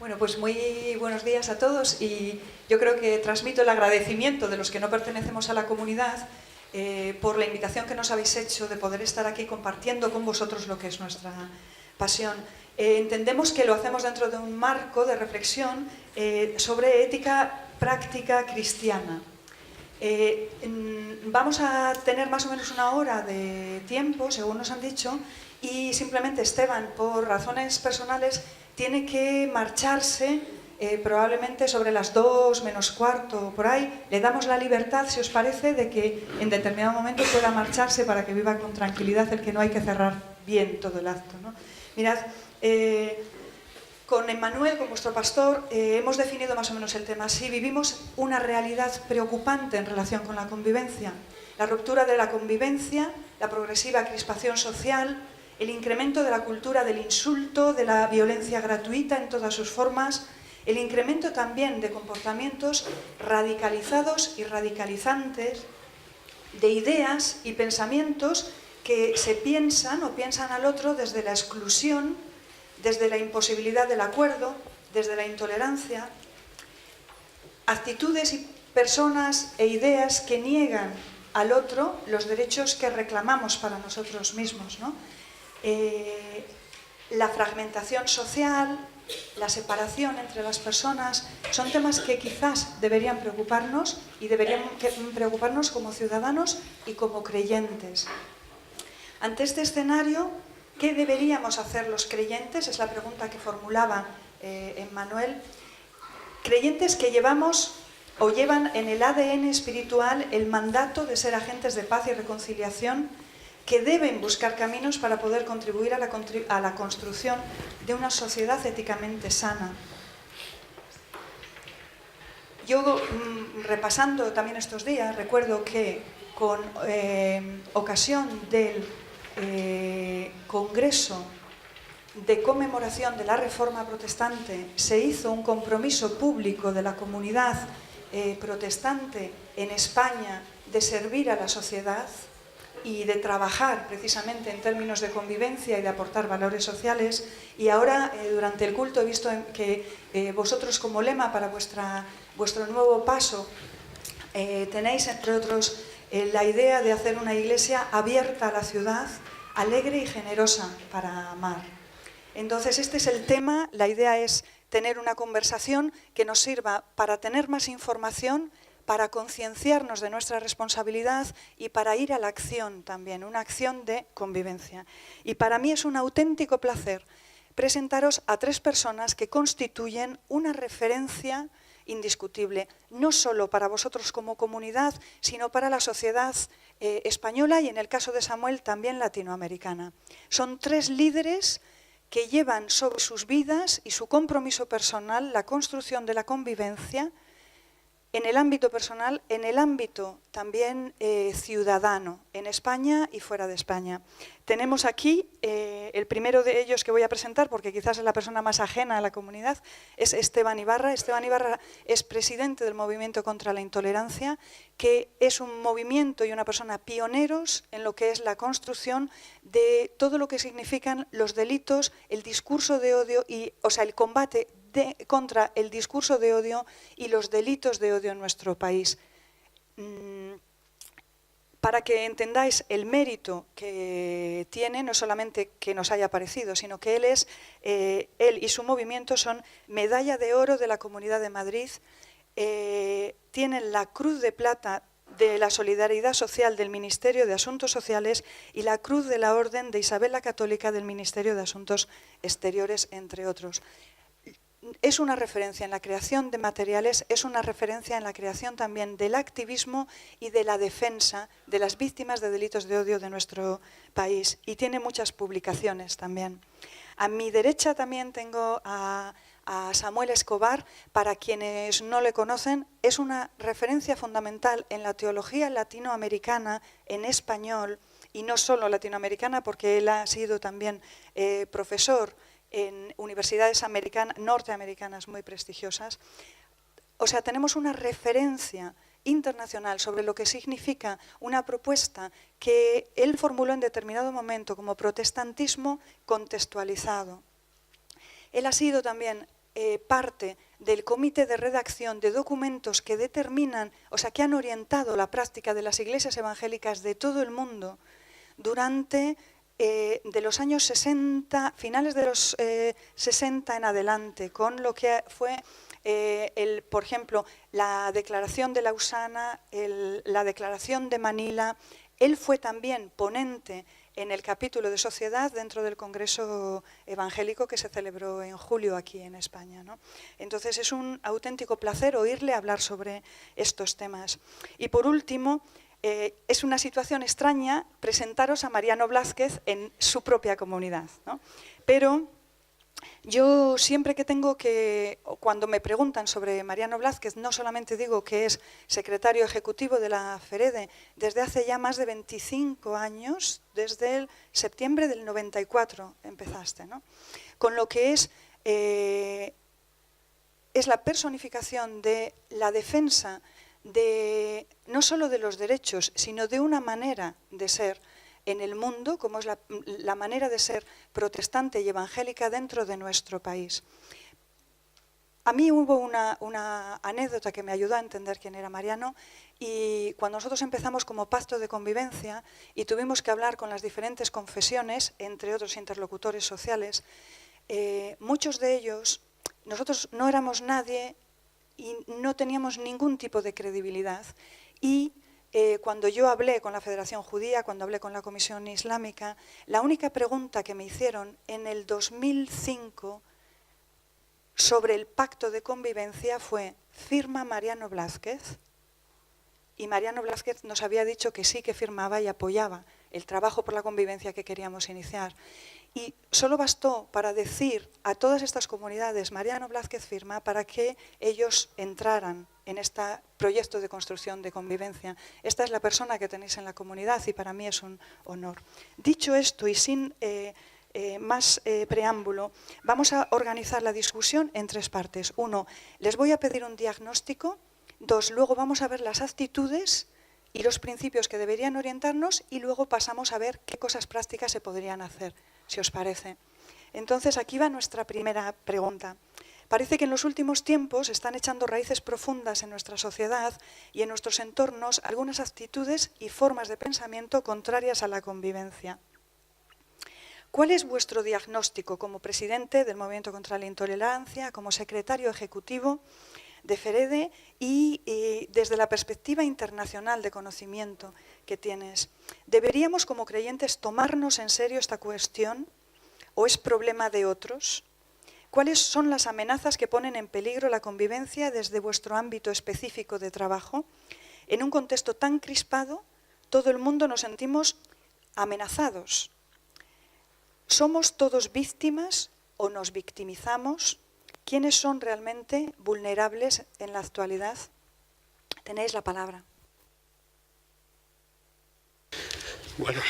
Bueno, pues muy buenos días a todos y yo creo que transmito el agradecimiento de los que no pertenecemos a la comunidad por la invitación que nos habéis hecho de poder estar aquí compartiendo con vosotros lo que es nuestra pasión. Entendemos que lo hacemos dentro de un marco de reflexión sobre ética práctica cristiana. Vamos a tener más o menos una hora de tiempo, según nos han dicho, y simplemente Esteban, por razones personales, tiene que marcharse probablemente sobre las 2 menos cuarto, por ahí. Le damos la libertad, si os parece, de que en determinado momento pueda marcharse para que viva con tranquilidad el que no hay que cerrar bien todo el acto, ¿no? Mirad, con Emmanuel, con vuestro pastor, hemos definido más o menos el tema así. Vivimos una realidad preocupante en relación con la convivencia. La ruptura de la convivencia, la progresiva crispación social, el incremento de la cultura del insulto, de la violencia gratuita en todas sus formas, el incremento también de comportamientos radicalizados y radicalizantes, de ideas y pensamientos que se piensan o piensan al otro desde la exclusión, desde la imposibilidad del acuerdo, desde la intolerancia, actitudes y personas e ideas que niegan al otro los derechos que reclamamos para nosotros mismos, ¿no? La fragmentación social, la separación entre las personas, son temas que quizás deberían preocuparnos y deberían preocuparnos como ciudadanos y como creyentes. Ante este escenario, ¿qué deberíamos hacer los creyentes? Es la pregunta que formulaba Emmanuel. Creyentes que llevamos o llevan en el ADN espiritual el mandato de ser agentes de paz y reconciliación, que deben buscar caminos para poder contribuir a la construcción de una sociedad éticamente sana. Yo, repasando también estos días, recuerdo que con ocasión del Congreso de conmemoración de la Reforma Protestante se hizo un compromiso público de la comunidad protestante en España de servir a la sociedad y de trabajar precisamente en términos de convivencia y de aportar valores sociales. Y ahora, durante el culto, he visto que vosotros como lema para vuestro nuevo paso tenéis, entre otros, la idea de hacer una iglesia abierta a la ciudad, alegre y generosa para amar. Entonces, este es el tema. La idea es tener una conversación que nos sirva para tener más información, para concienciarnos de nuestra responsabilidad y para ir a la acción también, una acción de convivencia. Y para mí es un auténtico placer presentaros a 3 personas que constituyen una referencia indiscutible, no solo para vosotros como comunidad, sino para la sociedad española y, en el caso de Samuel, también latinoamericana. Son 3 líderes que llevan sobre sus vidas y su compromiso personal la construcción de la convivencia en el ámbito personal, en el ámbito también ciudadano, en España y fuera de España. Tenemos aquí, el primero de ellos que voy a presentar, porque quizás es la persona más ajena a la comunidad, es Esteban Ibarra. Esteban Ibarra es presidente del Movimiento contra la Intolerancia, que es un movimiento y una persona pioneros en lo que es la construcción de todo lo que significan los delitos, el discurso de odio, el combate contra el discurso de odio y los delitos de odio en nuestro país. Para que entendáis el mérito que tiene, no solamente que nos haya aparecido, sino que él y su movimiento son medalla de oro de la Comunidad de Madrid, tienen la Cruz de Plata de la Solidaridad Social del Ministerio de Asuntos Sociales y la Cruz de la Orden de Isabel la Católica del Ministerio de Asuntos Exteriores, entre otros. Es una referencia en la creación de materiales, es una referencia en la creación también del activismo y de la defensa de las víctimas de delitos de odio de nuestro país, y tiene muchas publicaciones también. A mi derecha también tengo a Samuel Escobar. Para quienes no le conocen, es una referencia fundamental en la teología latinoamericana en español, y no solo latinoamericana, porque él ha sido también profesor en universidades norteamericanas muy prestigiosas. O sea, tenemos una referencia internacional sobre lo que significa una propuesta que él formuló en determinado momento como protestantismo contextualizado. Él ha sido también parte del comité de redacción de documentos que determinan, o sea, que han orientado la práctica de las iglesias evangélicas de todo el mundo durante de los años 60, finales de los 60 en adelante, con lo que fue, por ejemplo, la Declaración de Lausana, la Declaración de Manila. Él fue también ponente en el capítulo de sociedad dentro del Congreso Evangélico que se celebró en julio aquí en España, ¿no? Entonces es un auténtico placer oírle hablar sobre estos temas. Y por último, es una situación extraña presentaros a Mariano Blázquez en su propia comunidad, ¿no? Pero yo siempre que cuando me preguntan sobre Mariano Blázquez, no solamente digo que es secretario ejecutivo de la FEREDE desde hace ya más de 25 años, desde el septiembre del 94 empezaste, ¿no? Con lo que es la personificación de la defensa no solo de los derechos, sino de una manera de ser en el mundo, como es la manera de ser protestante y evangélica dentro de nuestro país. A mí hubo una anécdota que me ayudó a entender quién era Mariano, y cuando nosotros empezamos como pacto de convivencia y tuvimos que hablar con las diferentes confesiones, entre otros interlocutores sociales, muchos de ellos, nosotros no éramos nadie y no teníamos ningún tipo de credibilidad, y cuando yo hablé con la Federación Judía, cuando hablé con la Comisión Islámica, la única pregunta que me hicieron en el 2005 sobre el pacto de convivencia fue: ¿firma Mariano Blázquez? Y Mariano Blázquez nos había dicho que sí, que firmaba y apoyaba el trabajo por la convivencia que queríamos iniciar. Y solo bastó para decir a todas estas comunidades: Mariano Blázquez firma, para que ellos entraran en este proyecto de construcción de convivencia. Esta es la persona que tenéis en la comunidad y para mí es un honor. Dicho esto y sin más preámbulo, vamos a organizar la discusión en tres partes. 1, les voy a pedir un diagnóstico. 2, luego vamos a ver las actitudes y los principios que deberían orientarnos, y luego pasamos a ver qué cosas prácticas se podrían hacer, si os parece. Entonces, aquí va nuestra primera pregunta. Parece que en los últimos tiempos están echando raíces profundas en nuestra sociedad y en nuestros entornos algunas actitudes y formas de pensamiento contrarias a la convivencia. ¿Cuál es vuestro diagnóstico como presidente del Movimiento contra la Intolerancia, como secretario ejecutivo de FEREDE y desde la perspectiva internacional de conocimiento que tienes? ¿Deberíamos como creyentes tomarnos en serio esta cuestión o es problema de otros? ¿Cuáles son las amenazas que ponen en peligro la convivencia desde vuestro ámbito específico de trabajo? En un contexto tan crispado, todo el mundo nos sentimos amenazados. ¿Somos todos víctimas o nos victimizamos? ¿Quiénes son realmente vulnerables en la actualidad? Tenéis la palabra. Bueno,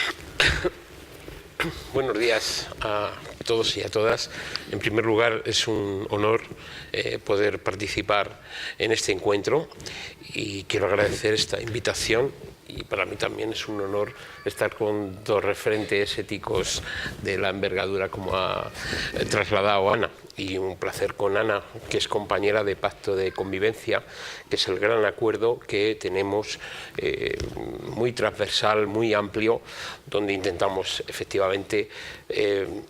buenos días a todos y a todas. En primer lugar, es un honor poder participar en este encuentro y quiero agradecer esta invitación. Y para mí también es un honor estar con dos referentes éticos de la envergadura como ha trasladado Ana. Y un placer con Ana, que es compañera de Pacto de Convivencia, que es el gran acuerdo que tenemos muy transversal, muy amplio, donde intentamos efectivamente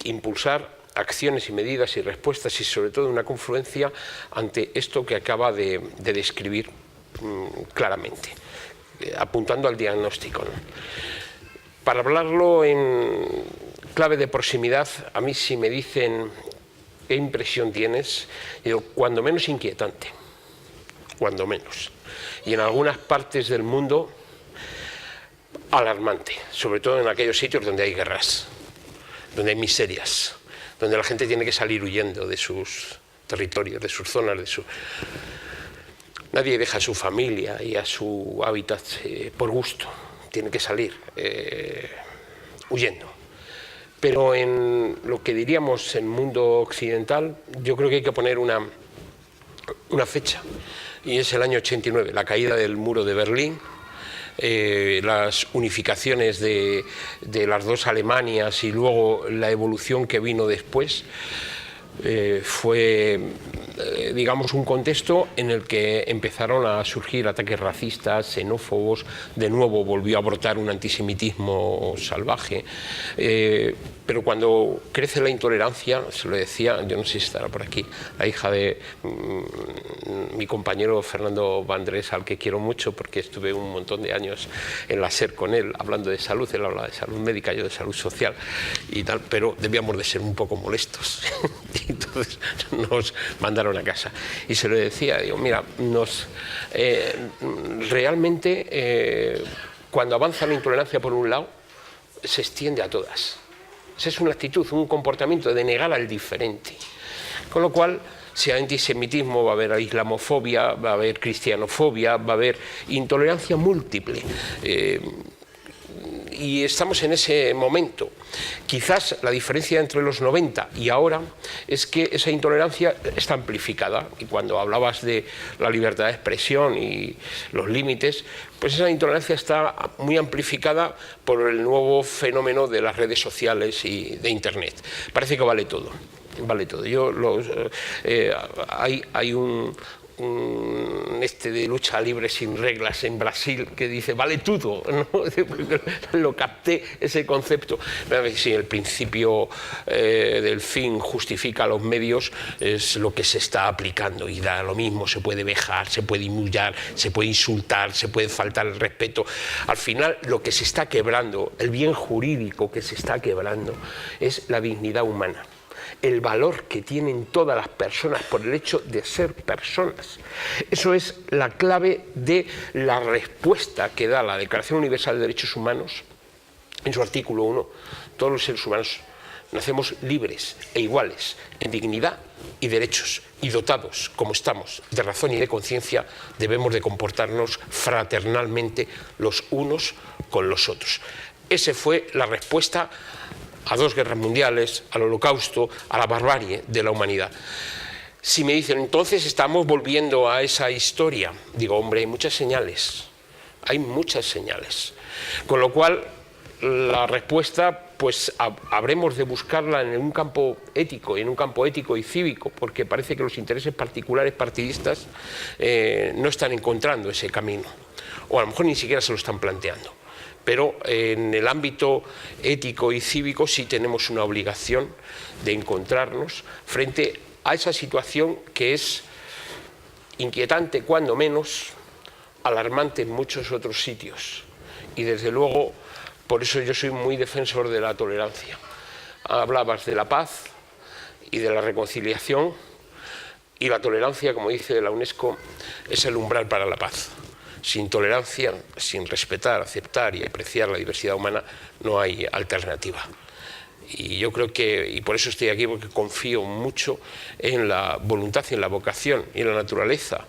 impulsar acciones y medidas y respuestas y sobre todo una confluencia ante esto que acaba de describir claramente, apuntando al diagnóstico, ¿no? Para hablarlo en clave de proximidad, a mí si me dicen ¿qué impresión tienes? Digo, cuando menos inquietante, cuando menos. Y en algunas partes del mundo, alarmante, sobre todo en aquellos sitios donde hay guerras, donde hay miserias, donde la gente tiene que salir huyendo de sus territorios, de sus zonas, Nadie deja a su familia y a su hábitat por gusto, tiene que salir huyendo. Pero en lo que diríamos en el mundo occidental, yo creo que hay que poner una fecha, y es el año 89, la caída del muro de Berlín, las unificaciones de las dos Alemanias y luego la evolución que vino después. fue, digamos, un contexto en el que empezaron a surgir ataques racistas, xenófobos, de nuevo volvió a brotar un antisemitismo salvaje, pero cuando crece la intolerancia, se lo decía, yo no sé si estará por aquí, la hija de mi compañero Fernando Vandrés, al que quiero mucho porque estuve un montón de años en la SER con él, hablando de salud, él habla de salud médica, yo de salud social y tal, pero debíamos de ser un poco molestos. Y entonces nos mandaron a casa. Y se lo decía, digo, mira, realmente cuando avanza la intolerancia por un lado, se extiende a todas. Esa es una actitud, un comportamiento de negar al diferente. Con lo cual, si hay antisemitismo, va a haber islamofobia, va a haber cristianofobia, va a haber intolerancia múltiple. Y estamos en ese momento. Quizás la diferencia entre los 90 y ahora es que esa intolerancia está amplificada, y cuando hablabas de la libertad de expresión y los límites, pues esa intolerancia está muy amplificada por el nuevo fenómeno de las redes sociales y de Internet. Parece que vale todo. Vale todo. Hay un de lucha libre sin reglas en Brasil que dice vale todo, ¿no? Lo capté ese concepto. Si el principio del fin justifica los medios, es lo que se está aplicando y da lo mismo. Se puede vejar, se puede humillar, se puede insultar, se puede faltar el respeto. Al final lo que se está quebrando, el bien jurídico que se está quebrando, es la dignidad humana, el valor que tienen todas las personas por el hecho de ser personas. Eso es la clave de la respuesta que da la Declaración Universal de Derechos Humanos en su artículo 1. Todos los seres humanos nacemos libres e iguales en dignidad y derechos, y dotados, como estamos, de razón y de conciencia, debemos de comportarnos fraternalmente los unos con los otros. Esa fue la respuesta a 2 guerras mundiales, al Holocausto, a la barbarie de la humanidad. Si me dicen, entonces estamos volviendo a esa historia, digo, hombre, hay muchas señales, con lo cual la respuesta pues habremos de buscarla en un campo ético, y cívico, porque parece que los intereses particulares partidistas no están encontrando ese camino, o a lo mejor ni siquiera se lo están planteando. Pero en el ámbito ético y cívico sí tenemos una obligación de encontrarnos frente a esa situación que es inquietante, cuando menos, alarmante en muchos otros sitios. Y desde luego, por eso yo soy muy defensor de la tolerancia. Hablabas de la paz y de la reconciliación, y la tolerancia, como dice la UNESCO, es el umbral para la paz. Sin tolerancia, sin respetar, aceptar y apreciar la diversidad humana, no hay alternativa. Y yo creo que, y por eso estoy aquí, porque confío mucho en la voluntad y en la vocación y en la naturaleza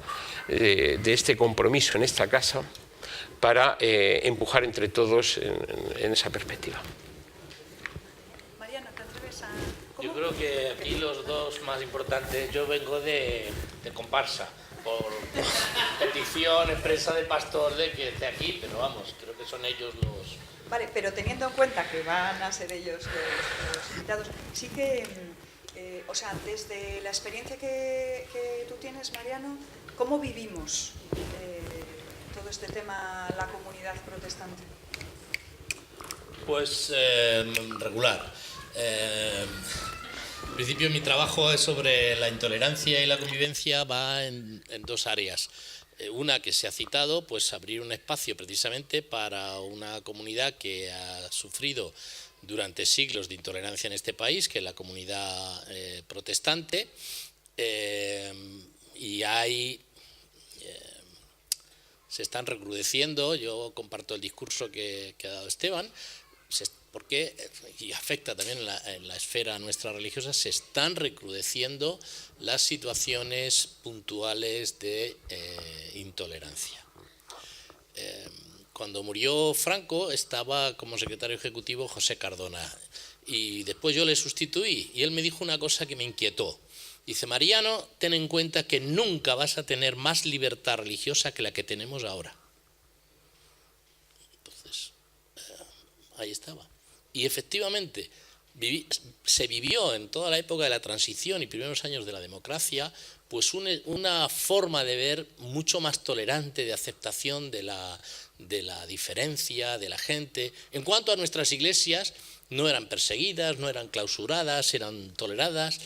de este compromiso en esta casa para empujar entre todos en esa perspectiva. Mariano, ¿te atreves a...? Yo creo que aquí los dos más importantes, yo vengo de comparsa, por petición expresa del pastor de que esté aquí, pero vamos, creo que son ellos los... Vale, pero teniendo en cuenta que van a ser ellos los invitados, sí que, o sea, desde la experiencia que tú tienes, Mariano, ¿cómo vivimos todo este tema, la comunidad protestante? Pues regular. En principio mi trabajo es sobre la intolerancia y la convivencia, va en 2 áreas. Una que se ha citado, pues abrir un espacio precisamente para una comunidad que ha sufrido durante siglos de intolerancia en este país, que es la comunidad protestante, y se están recrudeciendo, yo comparto el discurso que ha dado Esteban, porque, y afecta también en la esfera nuestra religiosa, se están recrudeciendo las situaciones puntuales de intolerancia. Cuando murió Franco estaba como secretario ejecutivo José Cardona, y después yo le sustituí, y él me dijo una cosa que me inquietó. Dice, Mariano, ten en cuenta que nunca vas a tener más libertad religiosa que la que tenemos ahora. Entonces, ahí estaba. Y efectivamente, se vivió en toda la época de la transición y primeros años de la democracia, pues una forma de ver mucho más tolerante, de aceptación de la diferencia, de la gente. En cuanto a nuestras iglesias, no eran perseguidas, no eran clausuradas, eran toleradas,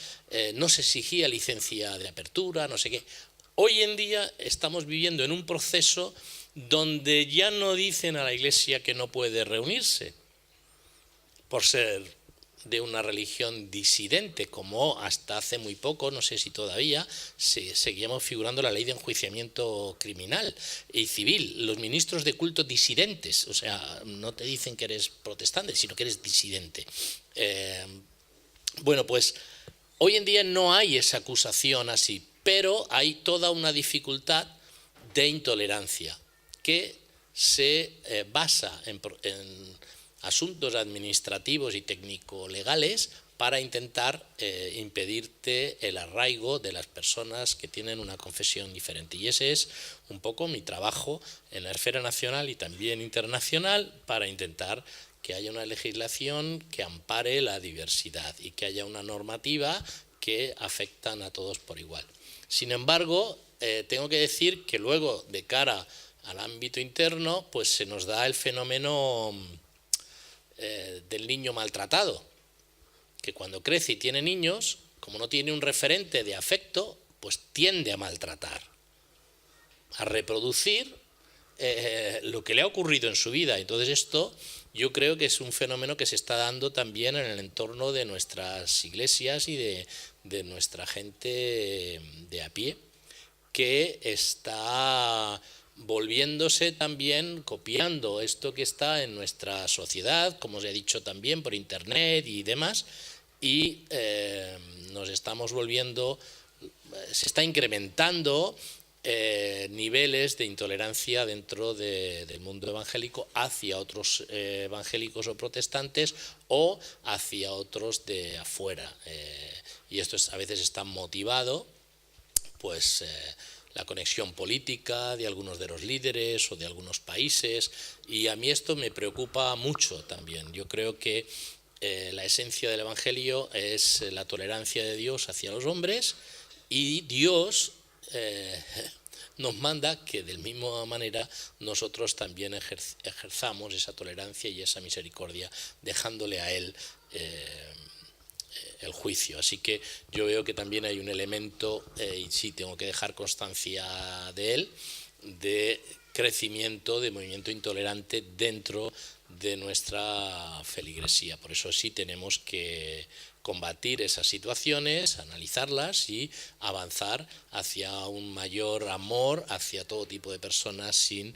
no se exigía licencia de apertura, no sé qué. Hoy en día estamos viviendo en un proceso donde ya no dicen a la iglesia que no puede reunirse por ser de una religión disidente, como hasta hace muy poco, no sé si todavía, seguíamos figurando la ley de enjuiciamiento criminal y civil, los ministros de culto disidentes, o sea, no te dicen que eres protestante, sino que eres disidente. Bueno, pues hoy en día no hay esa acusación así, pero hay toda una dificultad de intolerancia que se basa en asuntos administrativos y técnico-legales para intentar impedirte el arraigo de las personas que tienen una confesión diferente. Y ese es un poco mi trabajo en la esfera nacional y también internacional para intentar que haya una legislación que ampare la diversidad y que haya una normativa que afectan a todos por igual. Sin embargo, tengo que decir que luego, de cara al ámbito interno, pues se nos da el fenómeno del niño maltratado, que cuando crece y tiene niños, como no tiene un referente de afecto, pues tiende a maltratar, a reproducir lo que le ha ocurrido en su vida. Entonces esto yo creo que es un fenómeno que se está dando también en el entorno de nuestras iglesias y de nuestra gente de a pie, que está volviéndose también, copiando esto que está en nuestra sociedad, como se ha dicho también por internet y demás, y nos estamos volviendo, se está incrementando niveles de intolerancia dentro del mundo evangélico hacia otros evangélicos o protestantes o hacia otros de afuera. Y esto a veces está motivado, pues la conexión política de algunos de los líderes o de algunos países, y a mí esto me preocupa mucho también. Yo creo que la esencia del Evangelio es la tolerancia de Dios hacia los hombres, y Dios nos manda que de la misma manera nosotros también ejerzamos esa tolerancia y esa misericordia, dejándole a Él el juicio. Así que yo veo que también hay un elemento, y sí tengo que dejar constancia de él, de crecimiento, de movimiento intolerante dentro de nuestra feligresía. Por eso sí tenemos que combatir esas situaciones, analizarlas y avanzar hacia un mayor amor hacia todo tipo de personas sin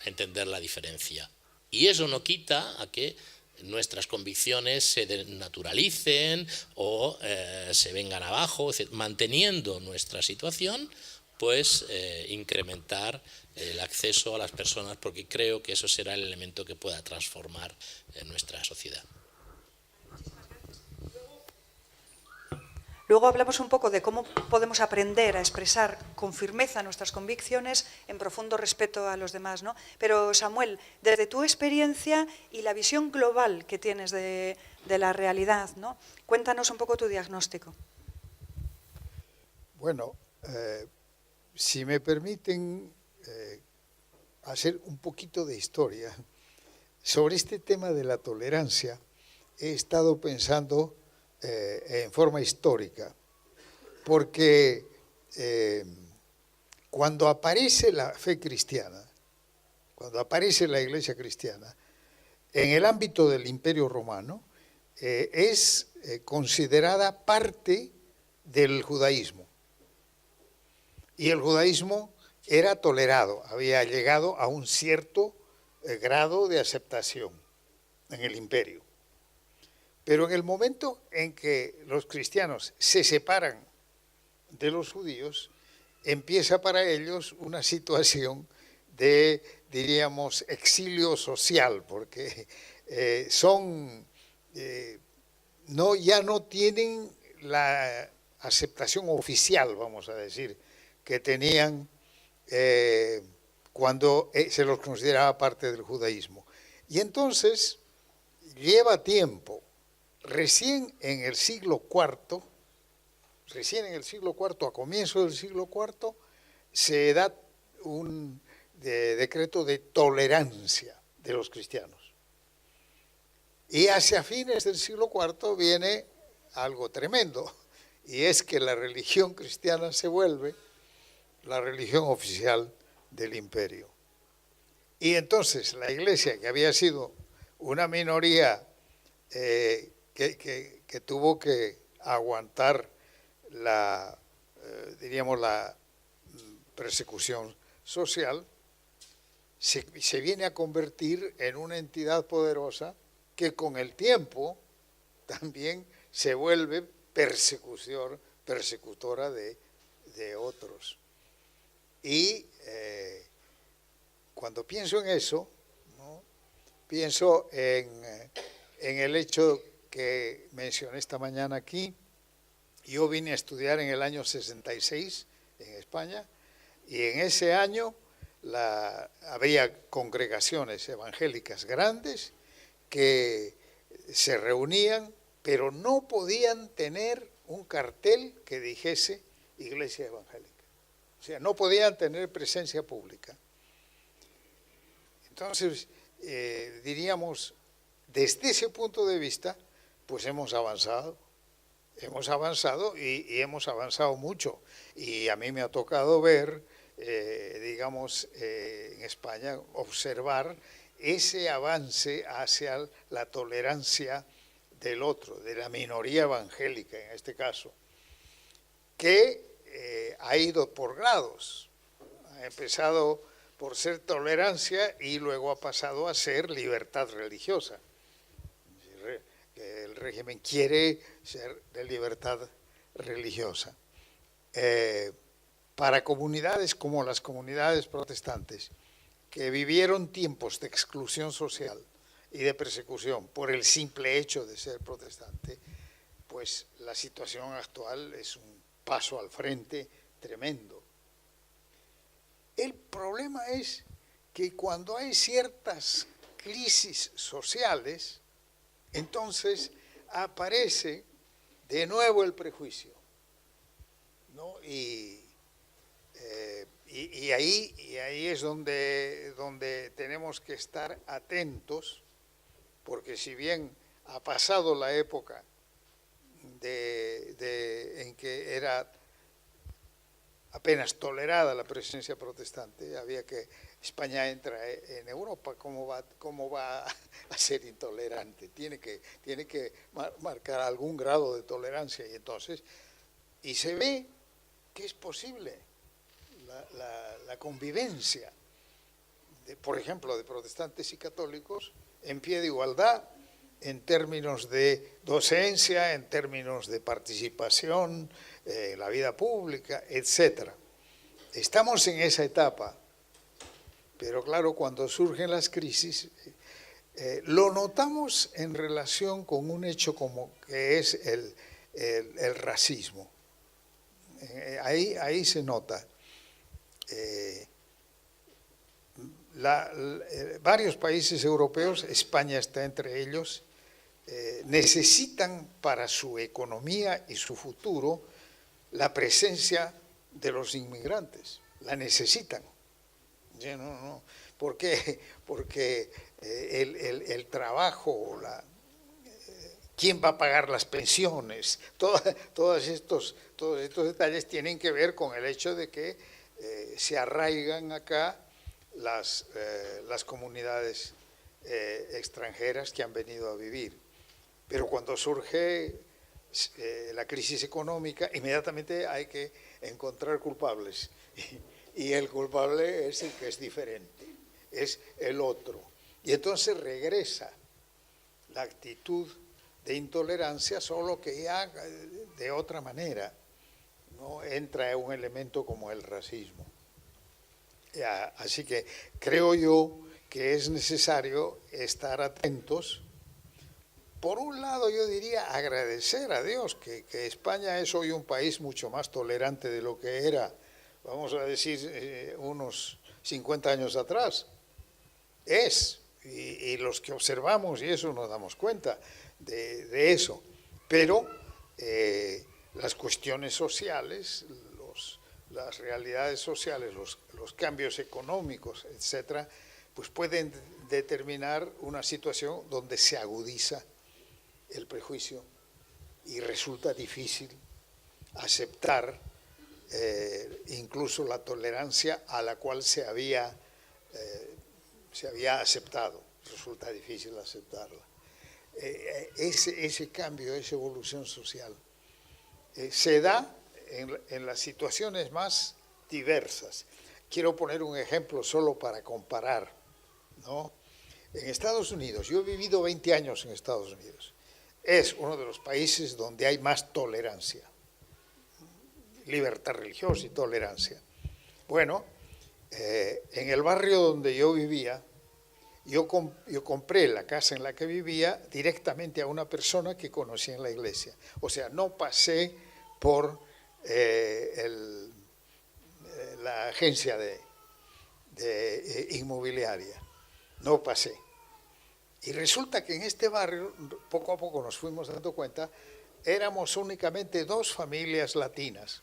entender la diferencia. Y eso no quita a que nuestras convicciones se desnaturalicen o se vengan abajo, manteniendo nuestra situación, pues incrementar el acceso a las personas, porque creo que eso será el elemento que pueda transformar nuestra sociedad. Luego hablamos un poco de cómo podemos aprender a expresar con firmeza nuestras convicciones en profundo respeto a los demás, ¿no? Pero Samuel, desde tu experiencia y la visión global que tienes de la realidad, ¿no? Cuéntanos un poco tu diagnóstico. Bueno, si me permiten hacer un poquito de historia sobre este tema de la tolerancia, he estado pensando en forma histórica, porque cuando aparece la fe cristiana, cuando aparece la Iglesia cristiana, en el ámbito del Imperio Romano, es considerada parte del judaísmo. Y el judaísmo era tolerado, había llegado a un cierto grado de aceptación en el imperio. Pero en el momento en que los cristianos se separan de los judíos, empieza para ellos una situación de, diríamos, exilio social, porque ya no tienen la aceptación oficial, vamos a decir, que tenían cuando se los consideraba parte del judaísmo. Y entonces lleva tiempo. Recién en el siglo IV, a comienzo del siglo IV, se da un decreto de tolerancia de los cristianos. Y hacia fines del siglo IV viene algo tremendo, y es que la religión cristiana se vuelve la religión oficial del imperio. Y entonces la Iglesia, que había sido una minoría que tuvo que aguantar la persecución social, se viene a convertir en una entidad poderosa que con el tiempo también se vuelve persecutora de otros. Y cuando pienso en eso, ¿no?, pienso en el hecho que mencioné esta mañana aquí. Yo vine a estudiar en el año 66 en España, y en ese año había congregaciones evangélicas grandes que se reunían, pero no podían tener un cartel que dijese Iglesia Evangélica. O sea, no podían tener presencia pública. Entonces, diríamos, desde ese punto de vista, pues hemos avanzado y hemos avanzado mucho. Y a mí me ha tocado ver, en España, observar ese avance hacia la tolerancia del otro, de la minoría evangélica en este caso, que ha ido por grados. Ha empezado por ser tolerancia y luego ha pasado a ser libertad religiosa. El régimen quiere ser de libertad religiosa. Para comunidades como las comunidades protestantes, que vivieron tiempos de exclusión social y de persecución por el simple hecho de ser protestante, pues la situación actual es un paso al frente tremendo. El problema es que cuando hay ciertas crisis sociales, entonces aparece de nuevo el prejuicio, ¿no? Y ahí es donde tenemos que estar atentos, porque si bien ha pasado la época en que era apenas tolerada la presencia protestante, España entra en Europa, ¿cómo va a ser intolerante? Tiene que marcar algún grado de tolerancia, y se ve que es posible la convivencia, por ejemplo, de protestantes y católicos en pie de igualdad, en términos de docencia, en términos de participación en la vida pública, etcétera. Estamos en esa etapa, pero claro, cuando surgen las crisis, lo notamos en relación con un hecho como que es el racismo. Ahí se nota. Varios países europeos, España está entre ellos, necesitan para su economía y su futuro la presencia de los inmigrantes, la necesitan. ¿Por qué? Porque el trabajo, quién va a pagar las pensiones, todos estos detalles tienen que ver con el hecho de que se arraigan acá las comunidades extranjeras que han venido a vivir. Pero cuando surge la crisis económica, inmediatamente hay que encontrar culpables. Y el culpable es el que es diferente, es el otro. Y entonces regresa la actitud de intolerancia, solo que ya de otra manera, ¿no? Entra un elemento como el racismo. Así que creo yo que es necesario estar atentos. Por un lado, yo diría agradecer a Dios que España es hoy un país mucho más tolerante de lo que era, vamos a decir, unos 50 años atrás. Es y los que observamos y eso nos damos cuenta de eso, pero las cuestiones sociales, las realidades sociales, los cambios económicos, etcétera, pues pueden determinar una situación donde se agudiza el prejuicio y resulta difícil aceptar incluso la tolerancia a la cual se había aceptado, resulta difícil aceptarla. Ese cambio, esa evolución social se da en las situaciones más diversas. Quiero poner un ejemplo solo para comparar, ¿no? En Estados Unidos, yo he vivido 20 años en Estados Unidos, es uno de los países donde hay más tolerancia, libertad religiosa y tolerancia. Bueno, en el barrio donde yo vivía, yo compré la casa en la que vivía directamente a una persona que conocí en la iglesia. O sea, no pasé por la agencia de inmobiliaria, no pasé. Y resulta que en este barrio, poco a poco nos fuimos dando cuenta, éramos únicamente 2 familias latinas,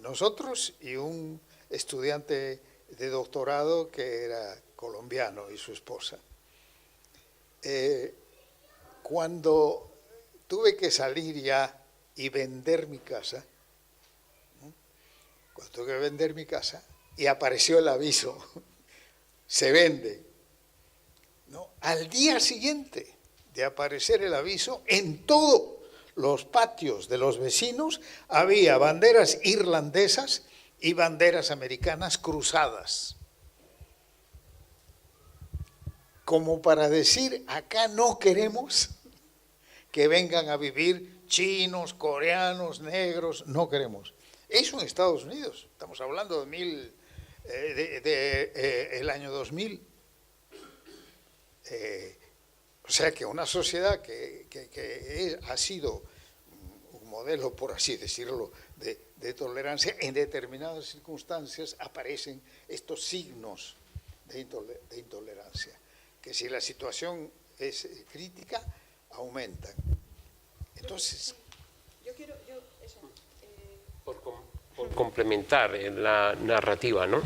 nosotros y un estudiante de doctorado que era colombiano y su esposa. Cuando tuve que salir ya y vender mi casa, y apareció el aviso, se vende, ¿no? Al día siguiente de aparecer el aviso, en todos los patios de los vecinos había banderas irlandesas y banderas americanas cruzadas, como para decir, acá no queremos que vengan a vivir chinos, coreanos, negros, no queremos. Eso en Estados Unidos, estamos hablando el año 2000. O sea que una sociedad que ha sido un modelo, por así decirlo, de tolerancia, en determinadas circunstancias aparecen estos signos de intolerancia, que si la situación es crítica, aumentan. Entonces, por complementar en la narrativa, ¿no?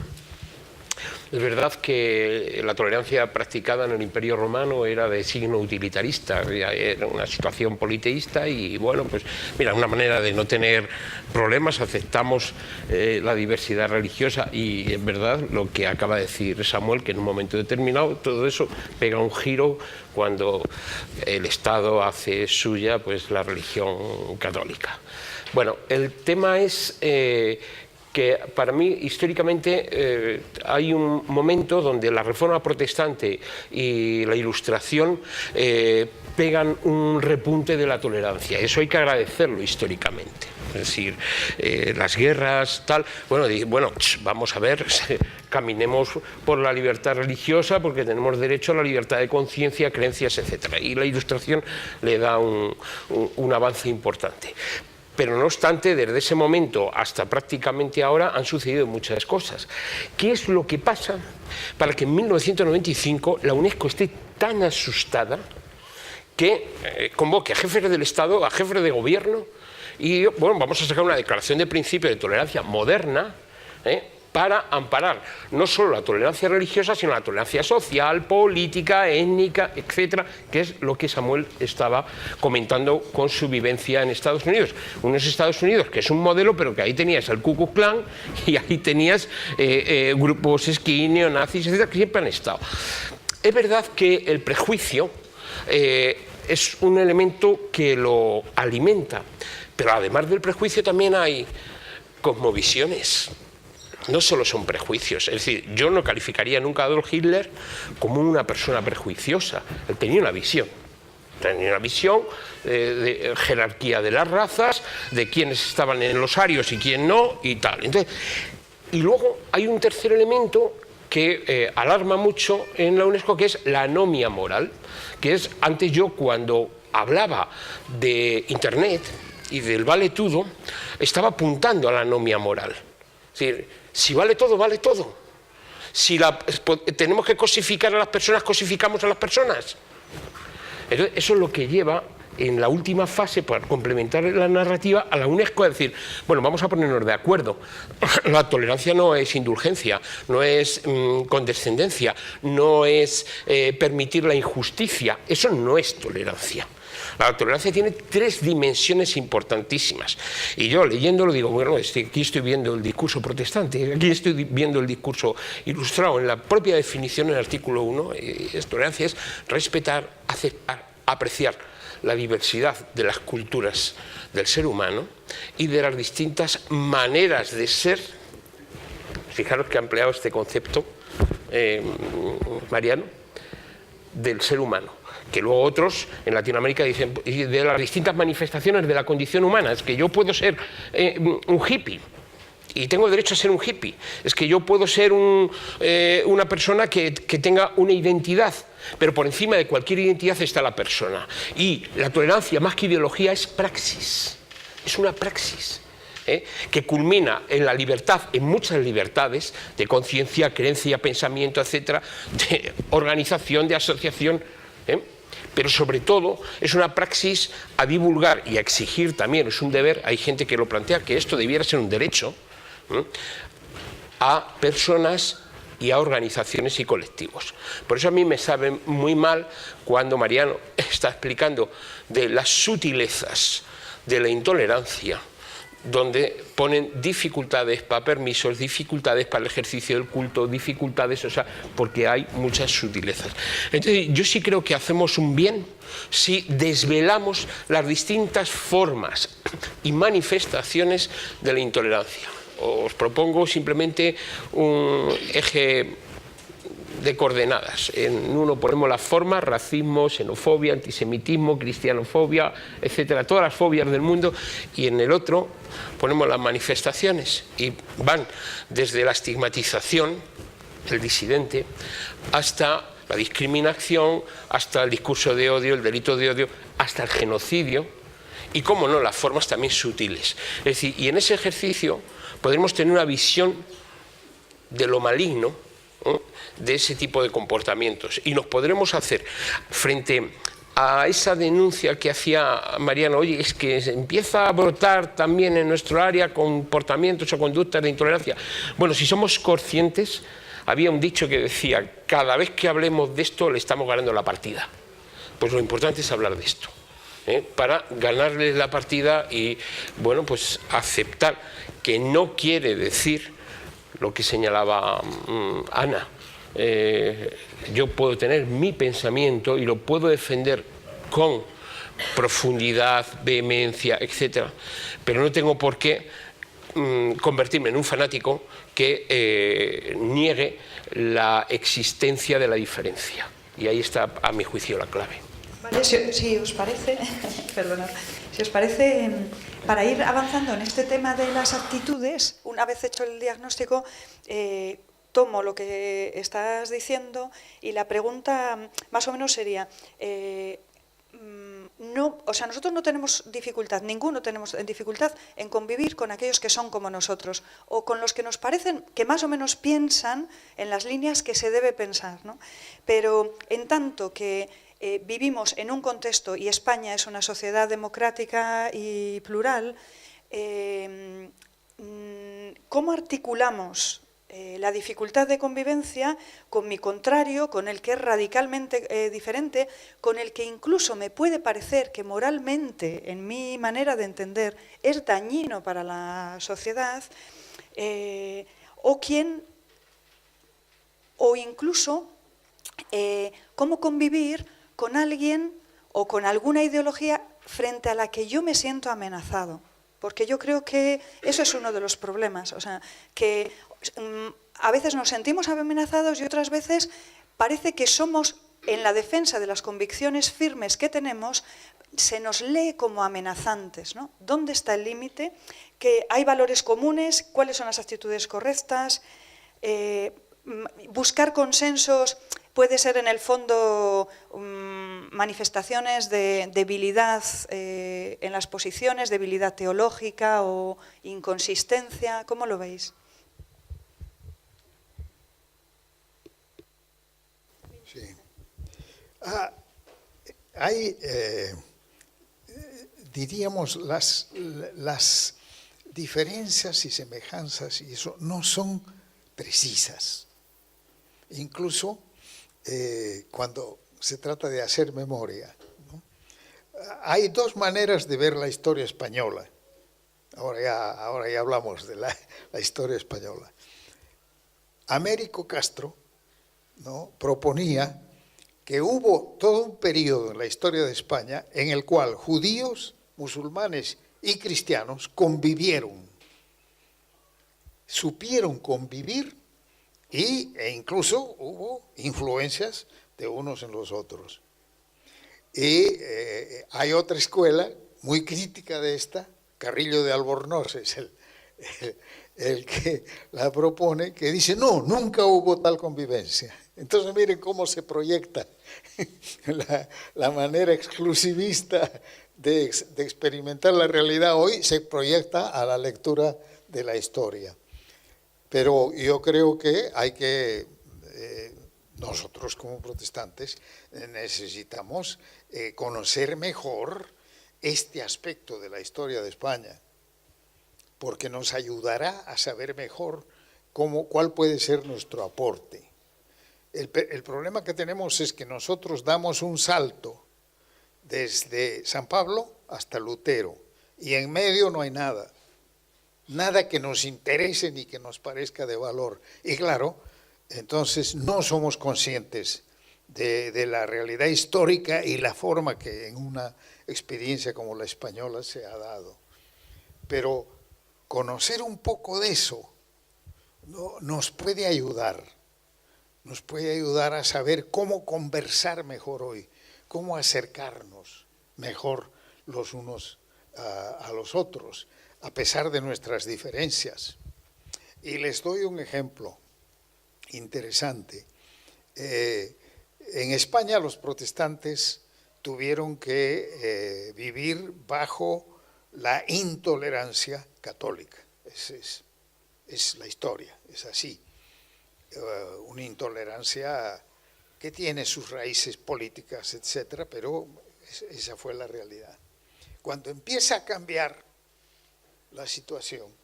Es verdad que la tolerancia practicada en el Imperio Romano era de signo utilitarista, era una situación politeísta y bueno, pues mira, una manera de no tener problemas, aceptamos la diversidad religiosa y es verdad lo que acaba de decir Samuel, que en un momento determinado todo eso pega un giro cuando el Estado hace suya pues la religión católica. Bueno, el tema es que para mí históricamente hay un momento donde la Reforma Protestante y la Ilustración pegan un repunte de la tolerancia. Eso hay que agradecerlo históricamente. Es decir, las guerras, tal, bueno, vamos a ver, caminemos por la libertad religiosa porque tenemos derecho a la libertad de conciencia, creencias, etcétera. Y la Ilustración le da un avance importante. Pero no obstante, desde ese momento hasta prácticamente ahora han sucedido muchas cosas. ¿Qué es lo que pasa para que en 1995 la UNESCO esté tan asustada que convoque a jefes del Estado, a jefes de gobierno y bueno, vamos a sacar una declaración de principio de tolerancia moderna, para amparar no solo la tolerancia religiosa, sino la tolerancia social, política, étnica, etcétera, que es lo que Samuel estaba comentando con su vivencia en Estados Unidos. Unos Estados Unidos que es un modelo, pero que ahí tenías al Ku Klux Klan y ahí tenías grupos skin, neonazis, etcétera, que siempre han estado. Es verdad que el prejuicio es un elemento que lo alimenta, pero además del prejuicio también hay cosmovisiones. No solo son prejuicios, es decir, yo no calificaría nunca a Adolf Hitler como una persona prejuiciosa. Él tenía una visión de jerarquía de las razas, de quiénes estaban en los arios y quién no y tal. Entonces, y luego hay un tercer elemento que alarma mucho en la UNESCO, que es la anomia moral, que es, antes yo cuando hablaba de Internet y del vale todo, estaba apuntando a la anomia moral. Es decir, si vale todo, vale todo. Si tenemos que cosificar a las personas, cosificamos a las personas. Entonces, eso es lo que lleva en la última fase, para complementar la narrativa, a la UNESCO a decir, bueno, vamos a ponernos de acuerdo. La tolerancia no es indulgencia, no es condescendencia, no es permitir la injusticia, eso no es tolerancia. La tolerancia tiene 3 dimensiones importantísimas. Y yo leyéndolo digo, bueno, aquí estoy viendo el discurso protestante, aquí estoy viendo el discurso ilustrado. En la propia definición, en el artículo 1, tolerancia es respetar, aceptar, apreciar la diversidad de las culturas del ser humano y de las distintas maneras de ser. Fijaros que ha empleado este concepto, Mariano, del ser humano, que luego otros en Latinoamérica dicen de las distintas manifestaciones de la condición humana. Es que yo puedo ser un hippie y tengo derecho a ser un hippie. Es que yo puedo ser una persona que tenga una identidad, pero por encima de cualquier identidad está la persona. Y la tolerancia, más que ideología, es praxis. Es una praxis que culmina en la libertad, en muchas libertades de conciencia, creencia, pensamiento, etcétera, de organización, de asociación. Pero sobre todo es una praxis a divulgar y a exigir también, es un deber. Hay gente que lo plantea que esto debiera ser un derecho a personas y a organizaciones y colectivos. Por eso a mí me sabe muy mal cuando Mariano está explicando de las sutilezas de la intolerancia, donde ponen dificultades para permisos, dificultades para el ejercicio del culto, dificultades, o sea, porque hay muchas sutilezas. Entonces, yo sí creo que hacemos un bien si desvelamos las distintas formas y manifestaciones de la intolerancia. Os propongo simplemente un eje de coordenadas. En uno ponemos las formas: racismo, xenofobia, antisemitismo, cristianofobia, etcétera, todas las fobias del mundo, y en el otro ponemos las manifestaciones, y van desde la estigmatización del disidente hasta la discriminación, hasta el discurso de odio, el delito de odio, hasta el genocidio, y cómo no, las formas también sutiles. Es decir, y en ese ejercicio podremos tener una visión de lo maligno, de ese tipo de comportamientos, y nos podremos hacer frente a esa denuncia que hacía Mariano: oye, es que se empieza a brotar también en nuestro área comportamientos o conductas de intolerancia. Bueno, si somos conscientes, había un dicho que decía: cada vez que hablemos de esto le estamos ganando la partida. Pues lo importante es hablar de esto, para ganarles la partida y, bueno, pues aceptar que no quiere decir lo que señalaba Ana. Yo puedo tener mi pensamiento y lo puedo defender con profundidad, vehemencia, etcétera, pero no tengo por qué convertirme en un fanático que niegue la existencia de la diferencia. Y ahí está, a mi juicio, la clave. Vale, si os parece, perdonad, si os parece, para ir avanzando en este tema de las actitudes, una vez hecho el diagnóstico, tomo lo que estás diciendo y la pregunta más o menos sería, nosotros no tenemos dificultad, ninguno tenemos dificultad en convivir con aquellos que son como nosotros o con los que nos parecen que más o menos piensan en las líneas que se debe pensar, ¿no? Pero en tanto que vivimos en un contexto, y España es una sociedad democrática y plural, ¿cómo articulamos la dificultad de convivencia con mi contrario, con el que es radicalmente diferente, con el que incluso me puede parecer que moralmente, en mi manera de entender, es dañino para la sociedad, o incluso cómo convivir con alguien o con alguna ideología frente a la que yo me siento amenazado? Porque yo creo que eso es uno de los problemas, o sea, que a veces nos sentimos amenazados y otras veces parece que somos, en la defensa de las convicciones firmes que tenemos, se nos lee como amenazantes, ¿no? ¿Dónde está el límite? ¿Que hay valores comunes? ¿Cuáles son las actitudes correctas? Buscar consensos puede ser en el fondo manifestaciones de debilidad en las posiciones, debilidad teológica o inconsistencia. ¿Cómo lo veis? Sí. Hay, diríamos, las diferencias y semejanzas y eso no son precisas. Incluso cuando se trata de hacer memoria, ¿no? Hay dos maneras de ver la historia española. Ahora ya hablamos de la historia española. Américo Castro, ¿no?, proponía que hubo todo un periodo en la historia de España en el cual judíos, musulmanes y cristianos convivieron, supieron convivir e incluso hubo influencias de unos en los otros. Y hay otra escuela muy crítica de esta, Carrillo de Albornoz es el que la propone, que dice, no, nunca hubo tal convivencia. Entonces miren cómo se proyecta la manera exclusivista de experimentar la realidad hoy, se proyecta a la lectura de la historia. Pero yo creo que hay que, nosotros como protestantes, necesitamos conocer mejor este aspecto de la historia de España, porque nos ayudará a saber mejor cuál puede ser nuestro aporte. El problema que tenemos es que nosotros damos un salto desde San Pablo hasta Lutero y en medio no hay nada, nada que nos interese ni que nos parezca de valor. Y claro, entonces no somos conscientes de la realidad histórica y la forma que en una experiencia como la española se ha dado. Pero conocer un poco de eso nos puede ayudar a saber cómo conversar mejor hoy, cómo acercarnos mejor los unos a los otros, a pesar de nuestras diferencias. Y les doy un ejemplo interesante. En España los protestantes tuvieron que vivir bajo la intolerancia católica. Es la historia, es así. Una intolerancia que tiene sus raíces políticas, etcétera, pero esa fue la realidad. Cuando empieza a cambiar la situación,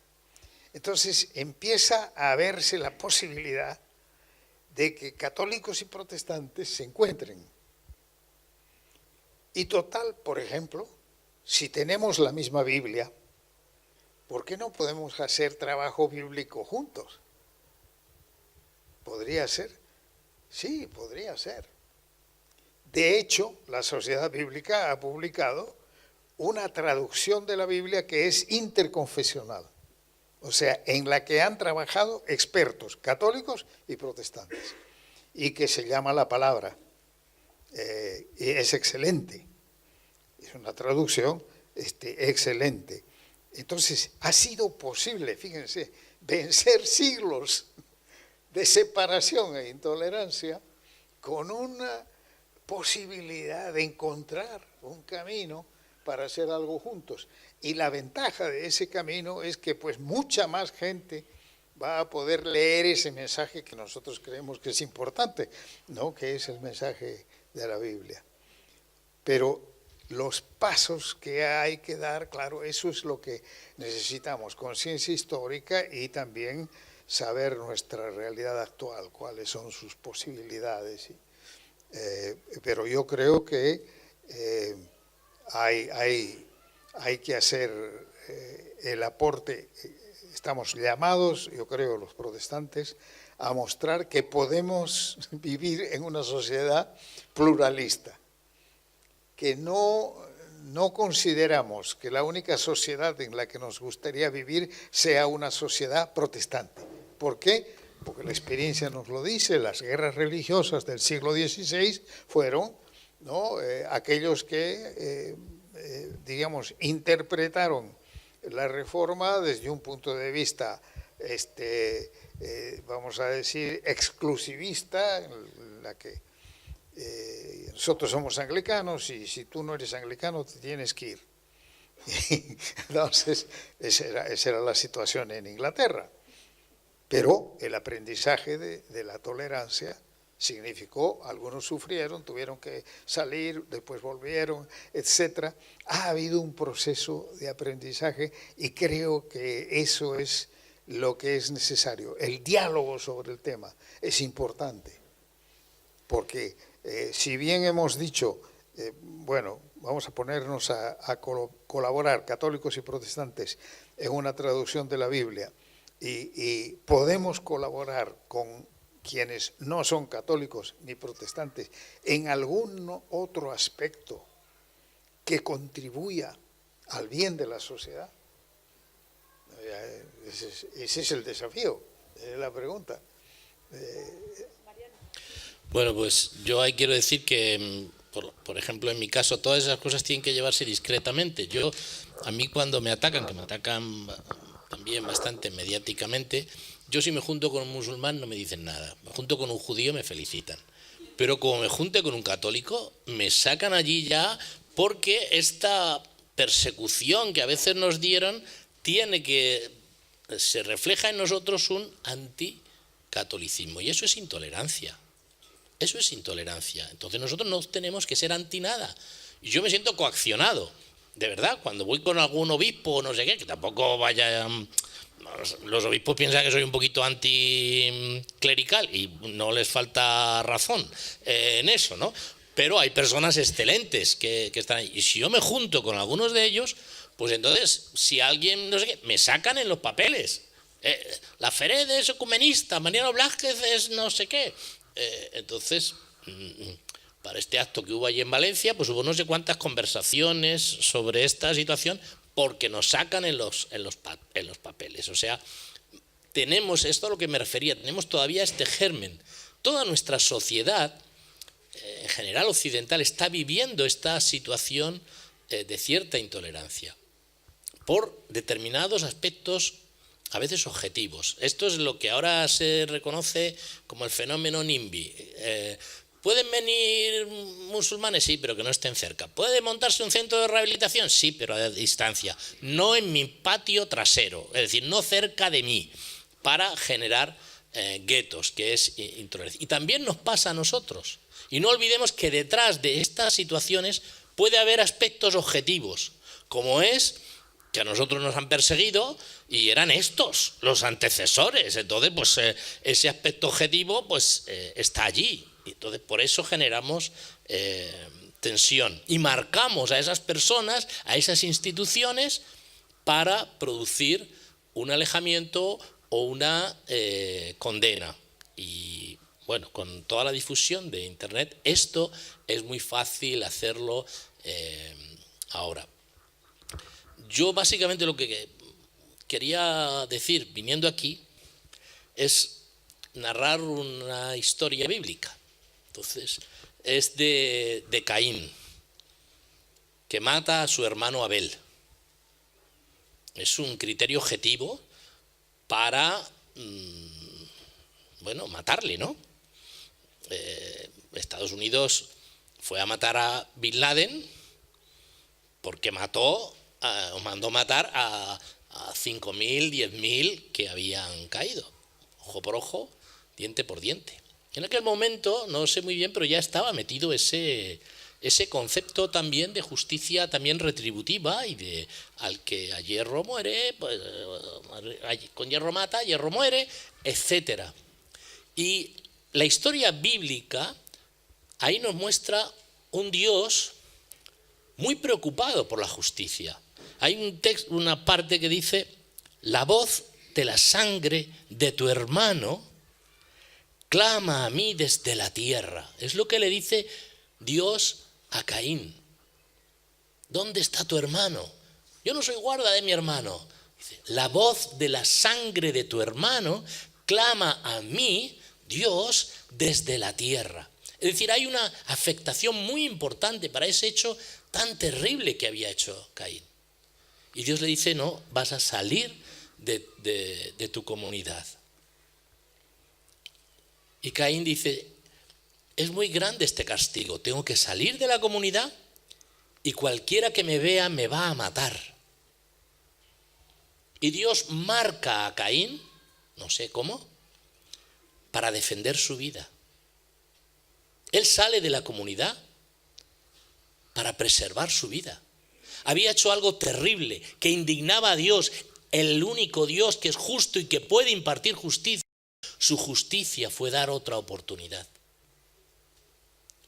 entonces empieza a verse la posibilidad de que católicos y protestantes se encuentren. Y total, por ejemplo, si tenemos la misma Biblia, ¿por qué no podemos hacer trabajo bíblico juntos? ¿Podría ser? Sí, podría ser. De hecho, la Sociedad Bíblica ha publicado una traducción de la Biblia que es interconfesional, o sea, en la que han trabajado expertos católicos y protestantes, y que se llama La Palabra. Y es excelente, es una traducción excelente. Entonces, ha sido posible, fíjense, vencer siglos de separación e intolerancia con una posibilidad de encontrar un camino para hacer algo juntos. Y la ventaja de ese camino es que pues mucha más gente va a poder leer ese mensaje que nosotros creemos que es importante, ¿no?, que es el mensaje de la Biblia. Pero los pasos que hay que dar, claro, eso es lo que necesitamos, conciencia histórica y también saber nuestra realidad actual, cuáles son sus posibilidades. Pero yo creo que hay que hacer el aporte. Estamos llamados, yo creo, los protestantes, a mostrar que podemos vivir en una sociedad pluralista, que no consideramos que la única sociedad en la que nos gustaría vivir sea una sociedad protestante. ¿Por qué? Porque la experiencia nos lo dice, las guerras religiosas del siglo XVI fueron, ¿no?, aquellos que, digamos, interpretaron la Reforma desde un punto de vista, vamos a decir, exclusivista, en la que nosotros somos anglicanos y si tú no eres anglicano te tienes que ir. Entonces, esa era la situación en Inglaterra. Pero el aprendizaje de la tolerancia significó, algunos sufrieron, tuvieron que salir, después volvieron, etcétera. Ha habido un proceso de aprendizaje y creo que eso es lo que es necesario. El diálogo sobre el tema es importante, porque si bien hemos dicho, bueno, vamos a ponernos a colaborar, católicos y protestantes, en una traducción de la Biblia, y podemos colaborar con quienes no son católicos ni protestantes en algún otro aspecto que contribuya al bien de la sociedad. Ese es el desafío, es la pregunta. Bueno, pues yo ahí quiero decir que, por ejemplo, en mi caso, todas esas cosas tienen que llevarse discretamente. A mí cuando me atacan, que me atacan también bastante mediáticamente, yo si me junto con un musulmán no me dicen nada, me junto con un judío me felicitan, pero como me junte con un católico me sacan allí ya, porque esta persecución que a veces nos dieron se refleja en nosotros un anticatolicismo, y eso es intolerancia. Eso es intolerancia. Entonces nosotros no tenemos que ser anti nada. Y yo me siento coaccionado, de verdad, cuando voy con algún obispo, no sé qué, que tampoco vaya... Los obispos piensan que soy un poquito anticlerical y no les falta razón en eso, ¿no? Pero hay personas excelentes que están ahí. Y si yo me junto con algunos de ellos, pues entonces, si alguien, no sé qué, me sacan en los papeles. La Fered es ecumenista, Mariano Blázquez es no sé qué. Entonces, para este acto que hubo allí en Valencia, pues hubo no sé cuántas conversaciones sobre esta situación, porque nos sacan en los papeles. O sea, tenemos, esto a lo que me refería, tenemos todavía este germen. Toda nuestra sociedad, en general occidental, está viviendo esta situación de cierta intolerancia por determinados aspectos a veces objetivos. Esto es lo que ahora se reconoce como el fenómeno NIMBY. ¿Pueden venir musulmanes? Sí, pero que no estén cerca. ¿Puede montarse un centro de rehabilitación? Sí, pero a distancia. No en mi patio trasero, es decir, no cerca de mí, para generar guetos, que es intolerancia. Y también nos pasa a nosotros. Y no olvidemos que detrás de estas situaciones puede haber aspectos objetivos, como es que a nosotros nos han perseguido y eran estos los antecesores. Entonces, pues ese aspecto objetivo pues está allí. Entonces, por eso generamos tensión y marcamos a esas personas, a esas instituciones, para producir un alejamiento o una condena. Y bueno, con toda la difusión de Internet, esto es muy fácil hacerlo ahora. Yo básicamente lo que quería decir viniendo aquí es narrar una historia bíblica. Entonces, es de Caín, que mata a su hermano Abel. Es un criterio objetivo para, bueno, matarle, ¿no? Estados Unidos fue a matar a Bin Laden porque mandó matar a 5.000, 10.000 que habían caído. Ojo por ojo, diente por diente. En aquel momento, no sé muy bien, pero ya estaba metido ese concepto también de justicia también retributiva y de al que a hierro muere, pues, con hierro mata, hierro muere, etc. Y la historia bíblica ahí nos muestra un Dios muy preocupado por la justicia. Hay una parte que dice: la voz de la sangre de tu hermano clama a mí desde la tierra. Es lo que le dice Dios a Caín. ¿Dónde está tu hermano? Yo no soy guarda de mi hermano. Dice: la voz de la sangre de tu hermano clama a mí, Dios, desde la tierra. Es decir, hay una afectación muy importante para ese hecho tan terrible que había hecho Caín. Y Dios le dice: no, vas a salir de tu comunidad. Y Caín dice: es muy grande este castigo, tengo que salir de la comunidad y cualquiera que me vea me va a matar. Y Dios marca a Caín, no sé cómo, para defender su vida. Él sale de la comunidad para preservar su vida. Había hecho algo terrible que indignaba a Dios, el único Dios que es justo y que puede impartir justicia. Su justicia fue dar otra oportunidad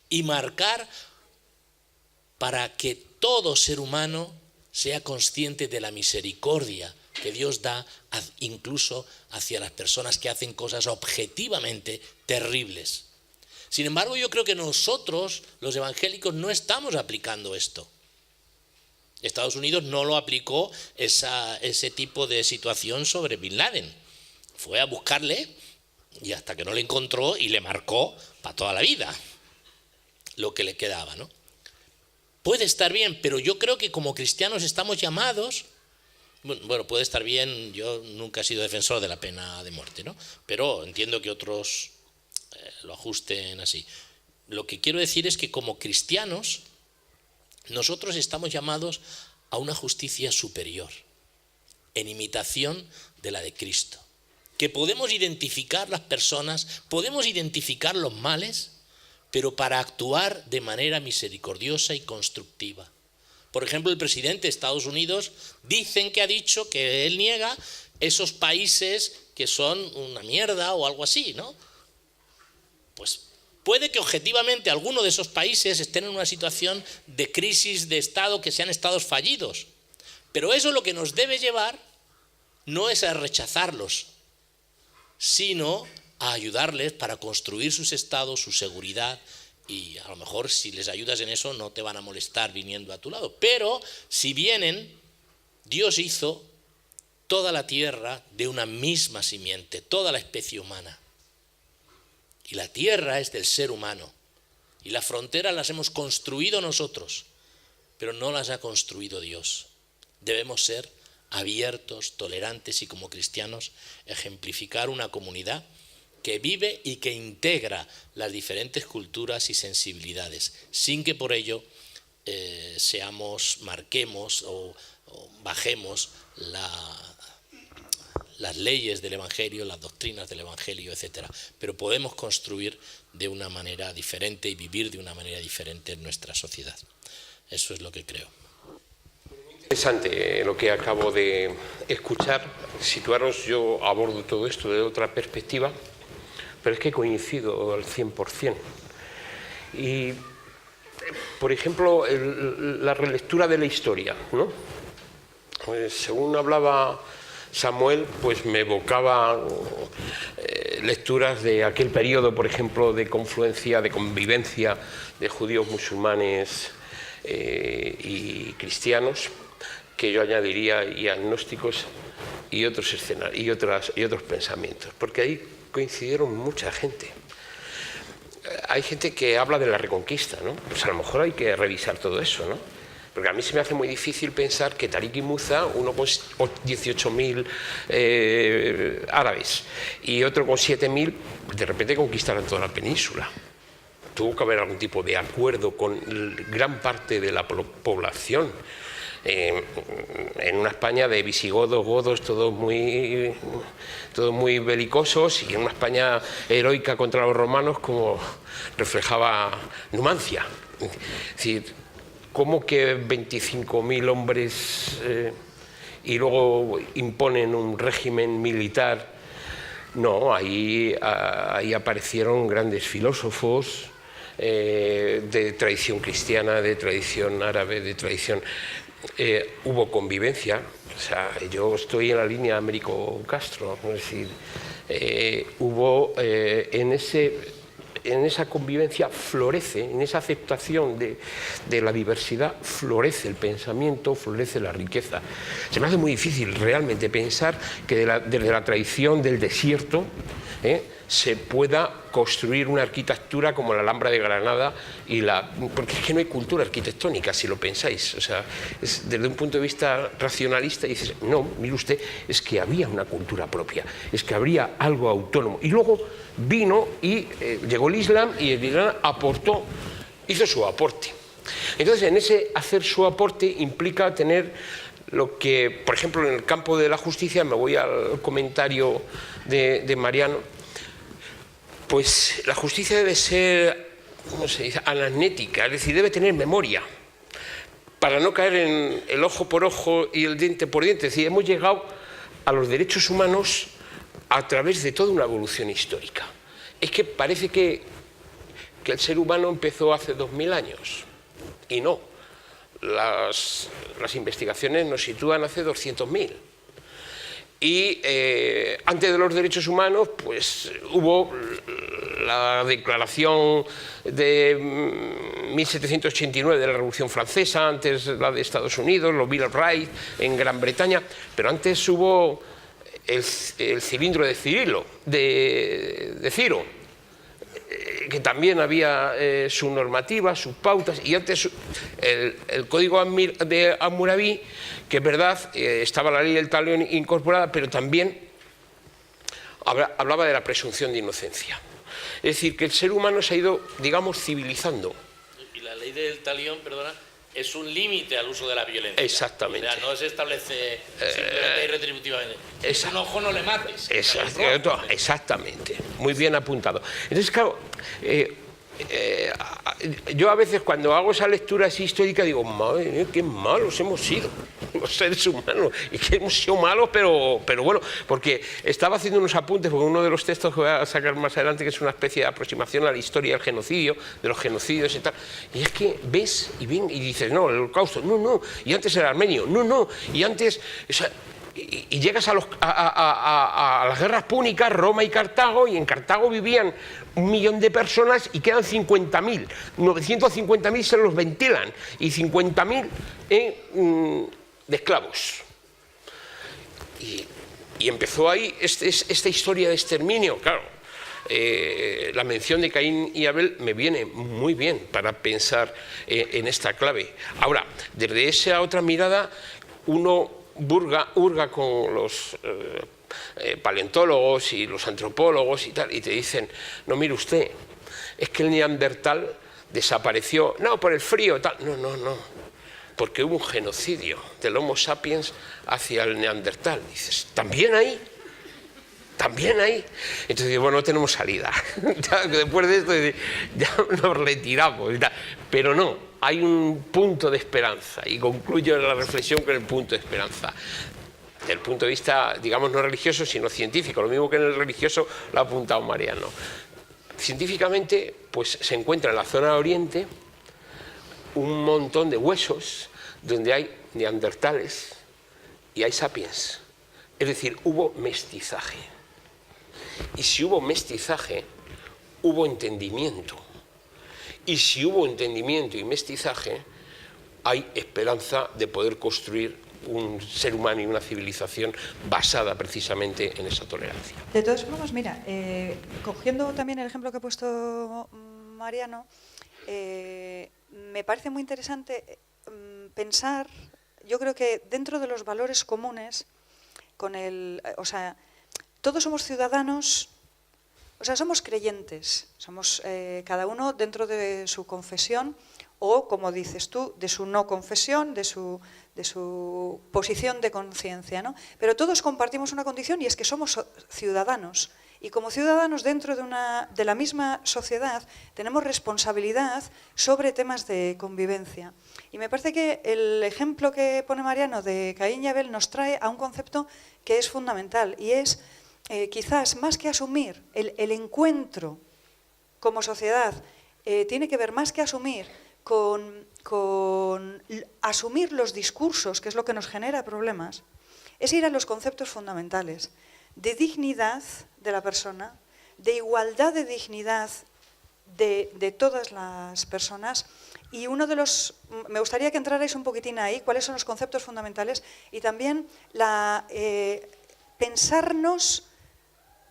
y marcar para que todo ser humano sea consciente de la misericordia que Dios da incluso hacia las personas que hacen cosas objetivamente terribles. Sin embargo, yo creo que nosotros, los evangélicos, no estamos aplicando esto. Estados Unidos no lo aplicó ese tipo de situación sobre Bin Laden. Fue a buscarle y hasta que no le encontró y le marcó para toda la vida lo que le quedaba, ¿no? Puede estar bien, pero yo creo que como cristianos estamos llamados, bueno, puede estar bien, yo nunca he sido defensor de la pena de muerte, ¿no? Pero entiendo que otros lo ajusten así. Lo que quiero decir es que como cristianos, nosotros estamos llamados a una justicia superior, en imitación de la de Cristo. Que podemos identificar las personas, podemos identificar los males, pero para actuar de manera misericordiosa y constructiva. Por ejemplo, el presidente de Estados Unidos dicen que ha dicho que él niega esos países que son una mierda o algo así, ¿no? Pues puede que objetivamente alguno de esos países estén en una situación de crisis de Estado, que sean estados fallidos. Pero eso lo que nos debe llevar no es a rechazarlos, sino a ayudarles para construir sus estados, su seguridad, y a lo mejor si les ayudas en eso no te van a molestar viniendo a tu lado. Pero si vienen, Dios hizo toda la tierra de una misma simiente, toda la especie humana. Y la tierra es del ser humano. Y las fronteras las hemos construido nosotros, pero no las ha construido Dios. Debemos ser abiertos, tolerantes y como cristianos ejemplificar una comunidad que vive y que integra las diferentes culturas y sensibilidades, sin que por ello marquemos o bajemos las leyes del Evangelio, las doctrinas del Evangelio, etc. Pero podemos construir de una manera diferente y vivir de una manera diferente en nuestra sociedad. Eso es lo que creo. Interesante lo que acabo de escuchar. Situaros, yo abordo todo esto de otra perspectiva, pero es que coincido al 100%. Y, por ejemplo, la relectura de la historia, ¿no? Pues, según hablaba Samuel, pues me evocaba lecturas de aquel periodo, por ejemplo, de confluencia, de convivencia de judíos, musulmanes y cristianos, que yo añadiría y agnósticos y otros escenarios y otros pensamientos, porque ahí coincidieron mucha gente. Hay gente que habla de la Reconquista, ¿no? Pues a lo mejor hay que revisar todo eso, ¿no? Porque a mí se me hace muy difícil pensar que Tariq y Musa, uno con 18.000 árabes y otro con 7.000, de repente conquistaran toda la península. Tuvo que haber algún tipo de acuerdo con gran parte de la población. En una España de visigodos, godos, todos muy belicosos, y en una España heroica contra los romanos, como reflejaba Numancia. Es decir, ¿cómo que 25.000 hombres y luego imponen un régimen militar? No, ahí aparecieron grandes filósofos de tradición cristiana, de tradición árabe, de tradición... hubo convivencia, o sea, yo estoy en la línea de Américo Castro, es decir, hubo en esa convivencia florece, en esa aceptación de la diversidad, florece el pensamiento, florece la riqueza. Se me hace muy difícil realmente pensar que desde la tradición del desierto se pueda construir una arquitectura como la Alhambra de Granada, porque es que no hay cultura arquitectónica, si lo pensáis. O sea, desde un punto de vista racionalista dices, no, mire usted, es que había una cultura propia, es que habría algo autónomo. Y luego vino y llegó el Islam, y el Islam hizo su aporte. Entonces, en ese hacer su aporte implica tener lo que, por ejemplo, en el campo de la justicia, me voy al comentario de Mariano, pues la justicia debe ser ¿cómo se dice?, anamnética, es decir, debe tener memoria, para no caer en el ojo por ojo y el diente por diente. Es decir, hemos llegado a los derechos humanos a través de toda una evolución histórica. Es que parece que el ser humano empezó hace 2000 años, y no. Las investigaciones nos sitúan hace 200.000. Y antes de los derechos humanos, pues hubo la declaración de 1789 de la Revolución Francesa, antes la de Estados Unidos, los Bill of Rights en Gran Bretaña, pero antes hubo el cilindro de Ciro, que también había su normativa, sus pautas, y antes el Código de Hammurabi, que es verdad, estaba la ley del talión incorporada, pero también hablaba de la presunción de inocencia. Es decir, que el ser humano se ha ido, digamos, civilizando. Y la ley del talión, perdona, es un límite al uso de la violencia. Exactamente. O sea, no se establece simplemente y retributivamente. Un ojo no le mates. Exactamente. Muy bien apuntado. Entonces, claro, yo a veces cuando hago esa lectura así histórica digo, madre mía, qué malos hemos sido los seres humanos, y que hemos sido malos, pero bueno, porque estaba haciendo unos apuntes porque uno de los textos que voy a sacar más adelante, que es una especie de aproximación a la historia del genocidio, de los genocidios y tal, y es que ves y dices, no, el holocausto, no, y antes era armenio, no, y antes, o sea, y llegas a las guerras púnicas, Roma y Cartago, y en Cartago vivían 1 millón de personas y quedan 50.000, 950.000 se los ventilan, y 50.000 de esclavos. Y empezó ahí esta historia de exterminio, claro. La mención de Caín y Abel me viene muy bien para pensar en esta clave. Ahora, desde esa otra mirada, uno hurga con los paleontólogos y los antropólogos y tal, y te dicen, no, mire usted, es que el neandertal desapareció, no, por el frío, tal, no, porque hubo un genocidio del Homo sapiens hacia el neandertal. Dices, ¿también ahí? Entonces, bueno, no tenemos salida. Después de esto, ya nos retiramos. Pero no, hay un punto de esperanza, y concluyo la reflexión con el punto de esperanza. Desde el punto de vista, digamos, no religioso, sino científico, lo mismo que en el religioso lo ha apuntado Mariano. Científicamente, pues se encuentra en la zona de Oriente un montón de huesos donde hay neandertales y hay sapiens. Es decir, hubo mestizaje. Y si hubo mestizaje, hubo entendimiento. Y si hubo entendimiento y mestizaje, hay esperanza de poder construir un ser humano y una civilización basada precisamente en esa tolerancia. De todas formas, mira, cogiendo también el ejemplo que ha puesto Mariano, me parece muy interesante pensar, yo creo que dentro de los valores comunes, todos somos ciudadanos, o sea, somos creyentes, somos cada uno dentro de su confesión, o, como dices tú, de su no confesión, de su posición de conciencia, ¿no? Pero todos compartimos una condición, y es que somos ciudadanos. Y como ciudadanos dentro de la misma sociedad tenemos responsabilidad sobre temas de convivencia. Y me parece que el ejemplo que pone Mariano de Caín y Abel nos trae a un concepto que es fundamental, y es quizás más que asumir el encuentro como sociedad, tiene que ver más que asumir con asumir los discursos, que es lo que nos genera problemas, es ir a los conceptos fundamentales de dignidad de la persona, de igualdad de dignidad de todas las personas. Y me gustaría que entrarais un poquitín ahí, cuáles son los conceptos fundamentales, y también pensarnos,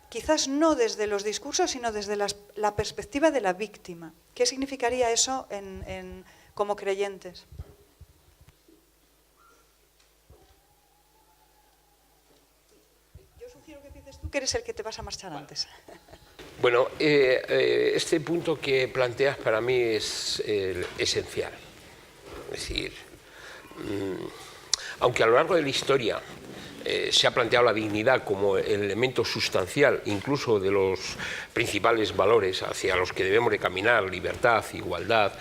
quizás no desde los discursos, sino desde la perspectiva de la víctima. ¿Qué significaría eso como creyentes? Yo sugiero que empieces tú, que eres el que te vas a marchar antes. Bueno, este punto que planteas para mí es esencial. Es decir, aunque a lo largo de la historia se ha planteado la dignidad como el elemento sustancial, incluso de los principales valores hacia los que debemos de caminar: libertad, igualdad,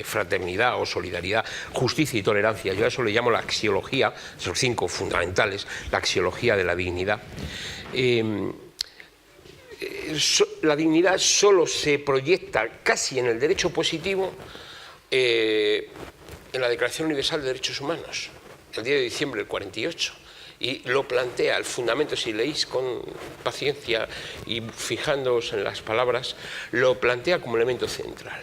fraternidad o solidaridad, justicia y tolerancia. Yo a eso le llamo la axiología, esos 5 fundamentales, la axiología de la dignidad. La dignidad solo se proyecta casi en el derecho positivo en la Declaración Universal de Derechos Humanos, el 10 de diciembre del 48. Y lo plantea, el fundamento, si leéis con paciencia y fijándoos en las palabras, lo plantea como elemento central.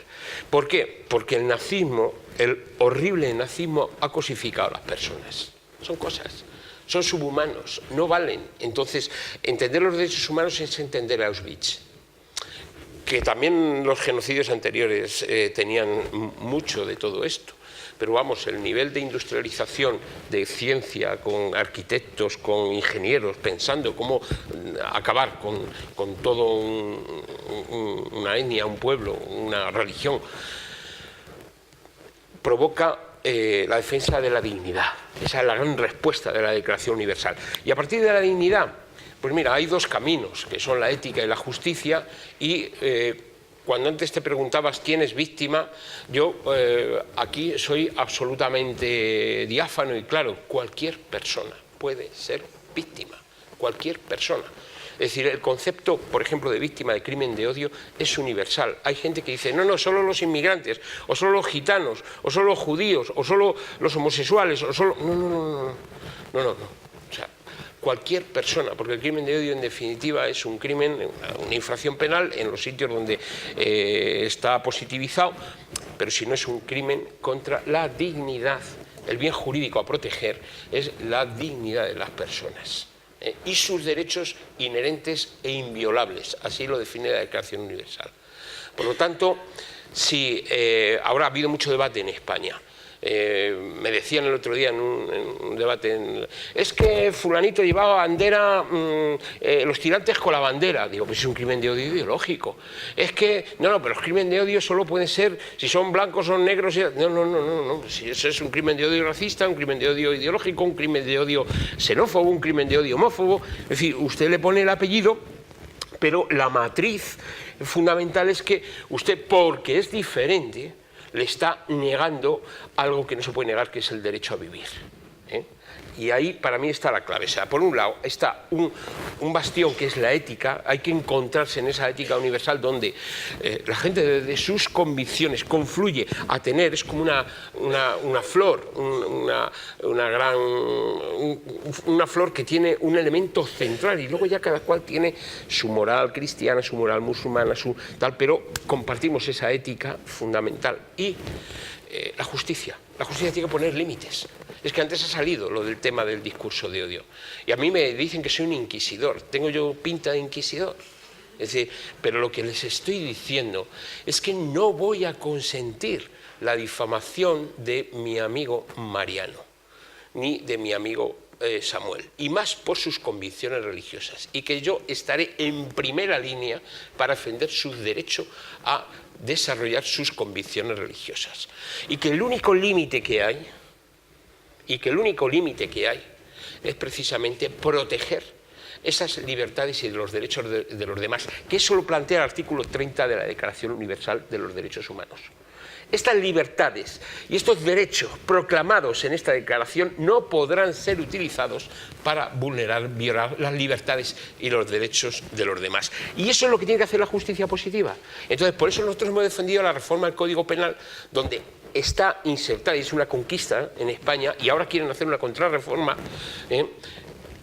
¿Por qué? Porque el nazismo, el horrible nazismo, ha cosificado a las personas. Son cosas, son subhumanos, no valen. Entonces, entender los derechos humanos es entender a Auschwitz. Que también los genocidios anteriores tenían mucho de todo esto. Pero vamos, el nivel de industrialización, de ciencia, con arquitectos, con ingenieros, pensando cómo acabar con todo una etnia, un pueblo, una religión, provoca la defensa de la dignidad. Esa es la gran respuesta de la Declaración Universal. Y a partir de la dignidad, pues mira, hay 2 caminos, que son la ética y la justicia, y cuando antes te preguntabas quién es víctima, yo aquí soy absolutamente diáfano y claro: cualquier persona puede ser víctima, cualquier persona. Es decir, el concepto, por ejemplo, de víctima de crimen de odio es universal. Hay gente que dice, no, solo los inmigrantes, o solo los gitanos, o solo los judíos, o solo los homosexuales, o solo... No. O sea, cualquier persona, porque el crimen de odio en definitiva es un crimen, una infracción penal en los sitios donde está positivizado, pero si no es un crimen contra la dignidad. El bien jurídico a proteger es la dignidad de las personas y sus derechos inherentes e inviolables, así lo define la Declaración Universal. Por lo tanto, si ahora ha habido mucho debate en España. Me decían el otro día en un debate, es que fulanito llevaba bandera, los tirantes con la bandera. Digo, pues es un crimen de odio ideológico. Es que, no, pero los crímenes de odio solo pueden ser si son blancos, son negros. No. Si eso es un crimen de odio racista, un crimen de odio ideológico, un crimen de odio xenófobo, un crimen de odio homófobo. Es decir, usted le pone el apellido, pero la matriz fundamental es que usted, porque es diferente, le está negando algo que no se puede negar, que es el derecho a vivir. Y ahí para mí está la clave. O sea, por un lado está un bastión que es la ética. Hay que encontrarse en esa ética universal donde la gente desde sus convicciones confluye a tener, es como una flor, una flor que tiene un elemento central y luego ya cada cual tiene su moral cristiana, su moral musulmana, su tal, pero compartimos esa ética fundamental. Y la justicia tiene que poner límites. Es que antes ha salido lo del tema del discurso de odio. Y a mí me dicen que soy un inquisidor. ¿Tengo yo pinta de inquisidor? Es decir, pero lo que les estoy diciendo es que no voy a consentir la difamación de mi amigo Mariano, ni de mi amigo Samuel, y más por sus convicciones religiosas. Y que yo estaré en primera línea para defender su derecho a desarrollar sus convicciones religiosas. Y que el único límite que hay es precisamente proteger esas libertades y los derechos de los demás, que eso lo plantea el artículo 30 de la Declaración Universal de los Derechos Humanos. Estas libertades y estos derechos proclamados en esta declaración no podrán ser utilizados para violar las libertades y los derechos de los demás. Y eso es lo que tiene que hacer la justicia positiva. Entonces, por eso nosotros hemos defendido la reforma del Código Penal, donde está insertada, y es una conquista en España, y ahora quieren hacer una contrarreforma en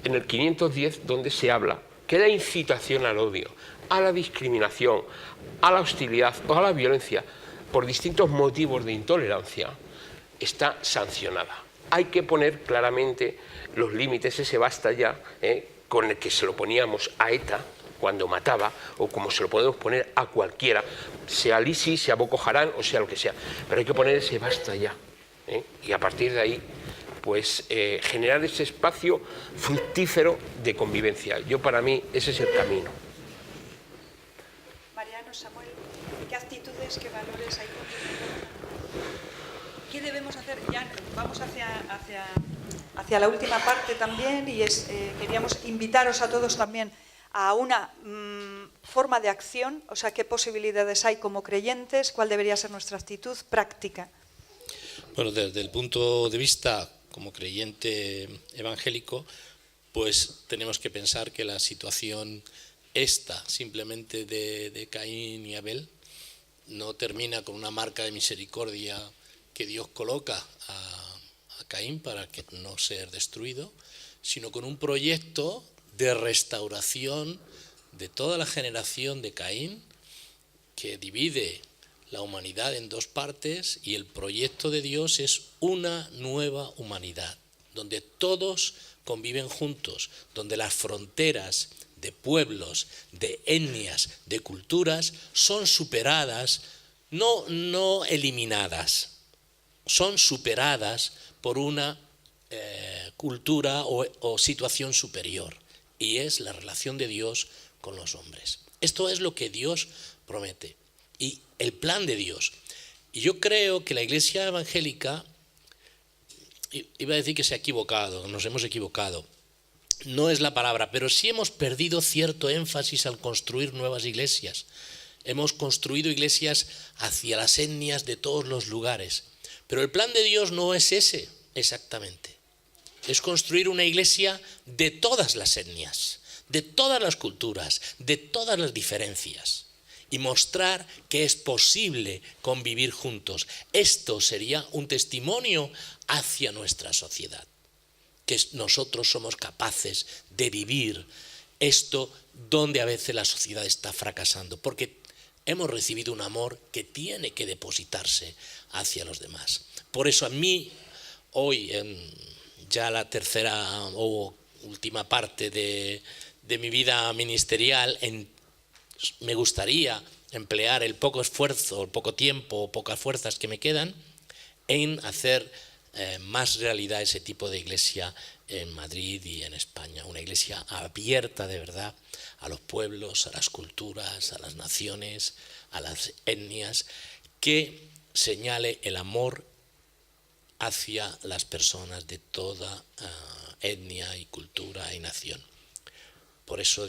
el 510, donde se habla que la incitación al odio, a la discriminación, a la hostilidad o a la violencia por distintos motivos de intolerancia está sancionada. Hay que poner claramente los límites, ese basta ya, con el que se lo poníamos a ETA cuando mataba, o como se lo podemos poner a cualquiera, sea al ISIS, sea Boko Haram o sea lo que sea. Pero hay que poner ese basta ya. Y a partir de ahí, pues generar ese espacio fructífero de convivencia. Para mí, ese es el camino. Mariano, Samuel, ¿qué actitudes, qué valores hay? ¿qué debemos hacer? Ya vamos hacia la última parte también, y queríamos invitaros a todos también a una forma de acción, o sea, qué posibilidades hay como creyentes, cuál debería ser nuestra actitud práctica. Bueno, desde el punto de vista como creyente evangélico, pues tenemos que pensar que la situación esta simplemente de Caín y Abel no termina con una marca de misericordia que Dios coloca a Caín para que no ser destruido, sino con un proyecto de restauración de toda la generación de Caín, que divide la humanidad en dos partes, y el proyecto de Dios es una nueva humanidad, donde todos conviven juntos, donde las fronteras de pueblos, de etnias, de culturas son superadas, no eliminadas, son superadas por una cultura o situación superior, y es la relación de Dios con los hombres. Esto es lo que Dios promete y el plan de Dios. Y yo creo que la Iglesia evangélica, iba a decir que se ha equivocado, nos hemos equivocado, no es la palabra, pero sí hemos perdido cierto énfasis al construir nuevas iglesias. Hemos construido iglesias hacia las etnias de todos los lugares, pero el plan de Dios no es ese exactamente. Es construir una iglesia de todas las etnias, de todas las culturas, de todas las diferencias, y mostrar que es posible convivir juntos. Esto sería un testimonio hacia nuestra sociedad, que nosotros somos capaces de vivir esto donde a veces la sociedad está fracasando, porque hemos recibido un amor que tiene que depositarse hacia los demás. Por eso a mí, hoy, en ya la tercera o última parte de mi vida ministerial, me gustaría emplear el poco esfuerzo, el poco tiempo o pocas fuerzas que me quedan en hacer más realidad ese tipo de iglesia en Madrid y en España. Una iglesia abierta de verdad a los pueblos, a las culturas, a las naciones, a las etnias, que señale el amor hacia las personas de toda etnia y cultura y nación. Por eso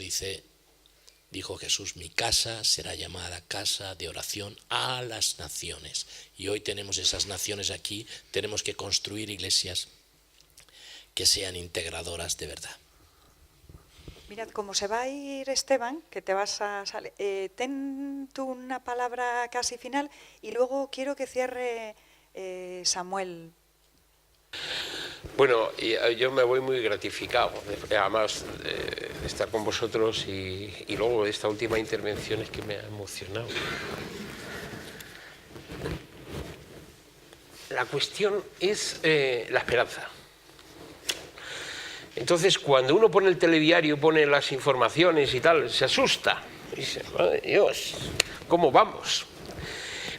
dijo Jesús: mi casa será llamada casa de oración a las naciones. Y hoy tenemos esas naciones aquí, tenemos que construir iglesias que sean integradoras de verdad. Mirad, como se va a ir Esteban, que te vas a salir, ten tú una palabra casi final y luego quiero que cierre Samuel. Bueno, yo me voy muy gratificado, además de estar con vosotros y luego esta última intervención es que me ha emocionado. La cuestión es la esperanza. Entonces, cuando uno pone el telediario, pone las informaciones y tal, se asusta. Dice, madre Dios, ¿cómo vamos?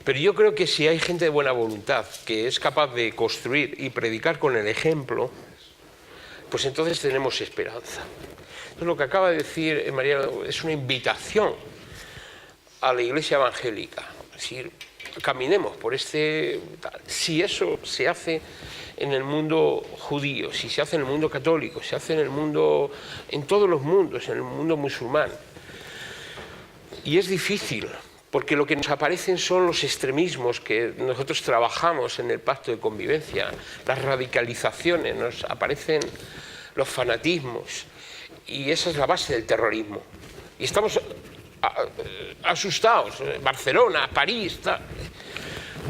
Pero yo creo que si hay gente de buena voluntad que es capaz de construir y predicar con el ejemplo, pues entonces tenemos esperanza. Entonces, lo que acaba de decir María es una invitación a la Iglesia evangélica. Es decir, caminemos por este... Si eso se hace en el mundo judío, si se hace en el mundo católico, se hace en el mundo, en todos los mundos, en el mundo musulmán. Y es difícil, porque lo que nos aparecen son los extremismos que nosotros trabajamos en el pacto de convivencia, las radicalizaciones, nos aparecen los fanatismos, y esa es la base del terrorismo. Y estamos asustados, Barcelona, París, tal.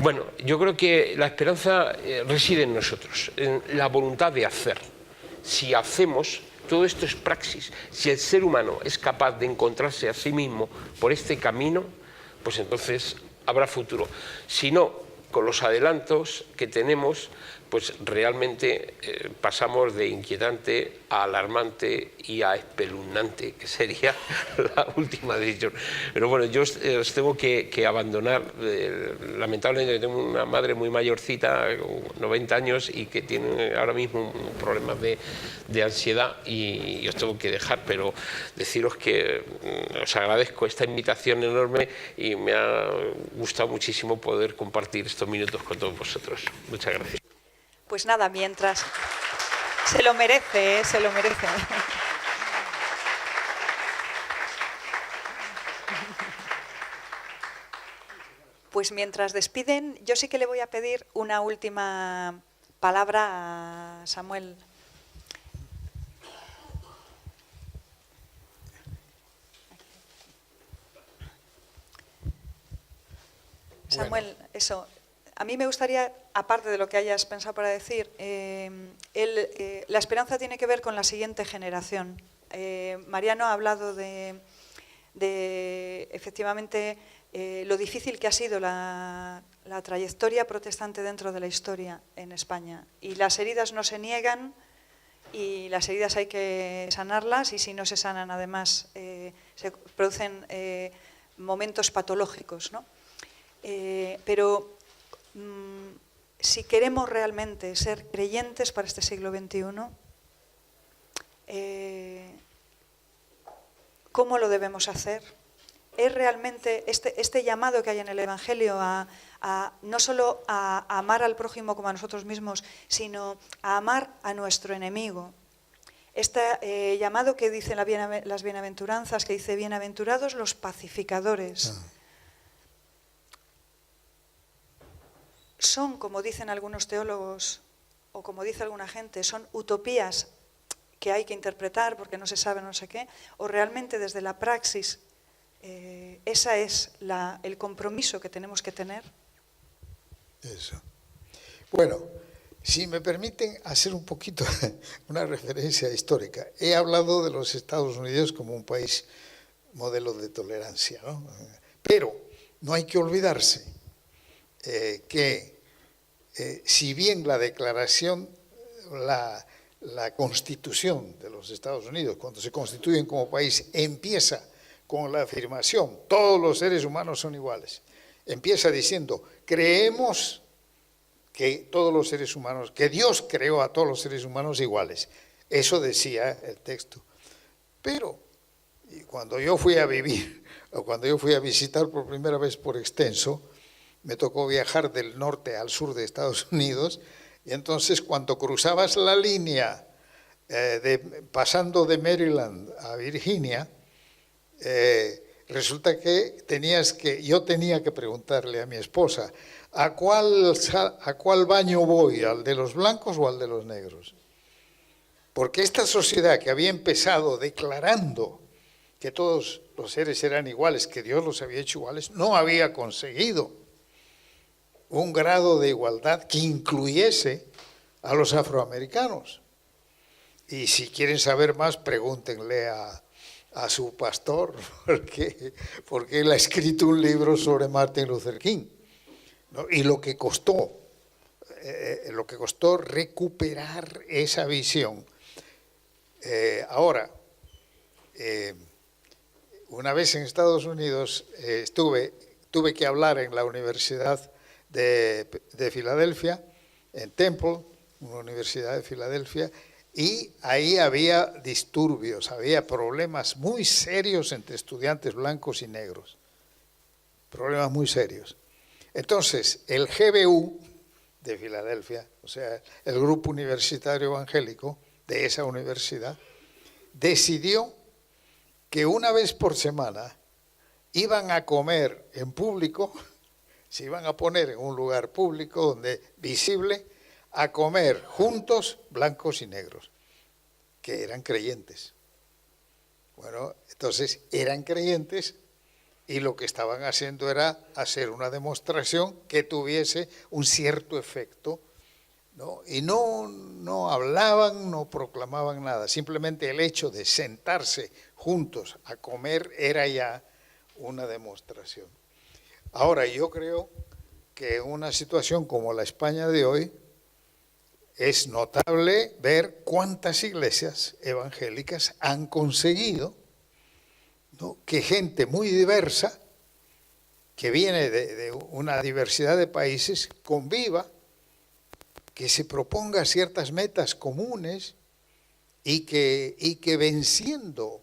Bueno, yo creo que la esperanza reside en nosotros, en la voluntad de hacer. Si hacemos, todo esto es praxis. Si el ser humano es capaz de encontrarse a sí mismo por este camino, pues entonces habrá futuro. Si no, con los adelantos que tenemos, pues realmente pasamos de inquietante a alarmante y a espeluznante, que sería la última decisión. Pero bueno, yo os tengo que abandonar. Lamentablemente tengo una madre muy mayorcita, 90 años, y que tiene ahora mismo problemas de ansiedad, y os tengo que dejar, pero deciros que os agradezco esta invitación enorme y me ha gustado muchísimo poder compartir esta estos minutos con todos vosotros. Muchas gracias. Pues nada, mientras... Se lo merece, se lo merece. Pues mientras despiden, yo sí que le voy a pedir una última palabra a Samuel. Samuel, eso. A mí me gustaría, aparte de lo que hayas pensado para decir, la esperanza tiene que ver con la siguiente generación. Mariano ha hablado de efectivamente, lo difícil que ha sido la trayectoria protestante dentro de la historia en España. Y las heridas no se niegan y las heridas hay que sanarlas, y si no se sanan, además, se producen momentos patológicos, ¿no? Pero si queremos realmente ser creyentes para este siglo XXI, ¿cómo lo debemos hacer? Es realmente este llamado que hay en el Evangelio no solo a amar al prójimo como a nosotros mismos, sino a amar a nuestro enemigo. Este llamado que dicen las bienaventuranzas, que dice: bienaventurados los pacificadores. Son, como dicen algunos teólogos, o como dice alguna gente, son utopías que hay que interpretar porque no se sabe no sé qué, o realmente desde la praxis, ese es el compromiso que tenemos que tener. Eso. Bueno, si me permiten hacer un poquito una referencia histórica. He hablado de los Estados Unidos como un país modelo de tolerancia, ¿no? Pero no hay que olvidarse que si bien la declaración, la Constitución de los Estados Unidos, cuando se constituyen como país, empieza con la afirmación: todos los seres humanos son iguales. Empieza diciendo: creemos que todos los seres humanos, que Dios creó a todos los seres humanos iguales. Eso decía el texto. Pero cuando yo fui a vivir, o cuando yo fui a visitar por primera vez por extenso, me tocó viajar del norte al sur de Estados Unidos, y entonces cuando cruzabas la línea pasando de Maryland a Virginia, resulta que yo tenía que preguntarle a mi esposa: ¿a cuál baño voy? ¿Al de los blancos o al de los negros? Porque esta sociedad que había empezado declarando que todos los seres eran iguales, que Dios los había hecho iguales, no había conseguido un grado de igualdad que incluyese a los afroamericanos. Y si quieren saber más, pregúntenle a su pastor, porque él ha escrito un libro sobre Martin Luther King, ¿no? Y lo que costó recuperar esa visión. Ahora, una vez en Estados Unidos tuve que hablar en la Universidad de Filadelfia, en Temple, una universidad de Filadelfia, y ahí había disturbios, había problemas muy serios entre estudiantes blancos y negros, problemas muy serios. Entonces, el GBU de Filadelfia, o sea, el grupo universitario evangélico de esa universidad, decidió que una vez por semana iban a comer en público, se iban a poner en un lugar público visible, a comer juntos blancos y negros, que eran creyentes. Bueno, entonces eran creyentes y lo que estaban haciendo era hacer una demostración que tuviese un cierto efecto, ¿no? Y no hablaban, no proclamaban nada, simplemente el hecho de sentarse juntos a comer era ya una demostración. Ahora, yo creo que en una situación como la España de hoy, es notable ver cuántas iglesias evangélicas han conseguido, ¿no?, que gente muy diversa, que viene de una diversidad de países, conviva, que se proponga ciertas metas comunes y que venciendo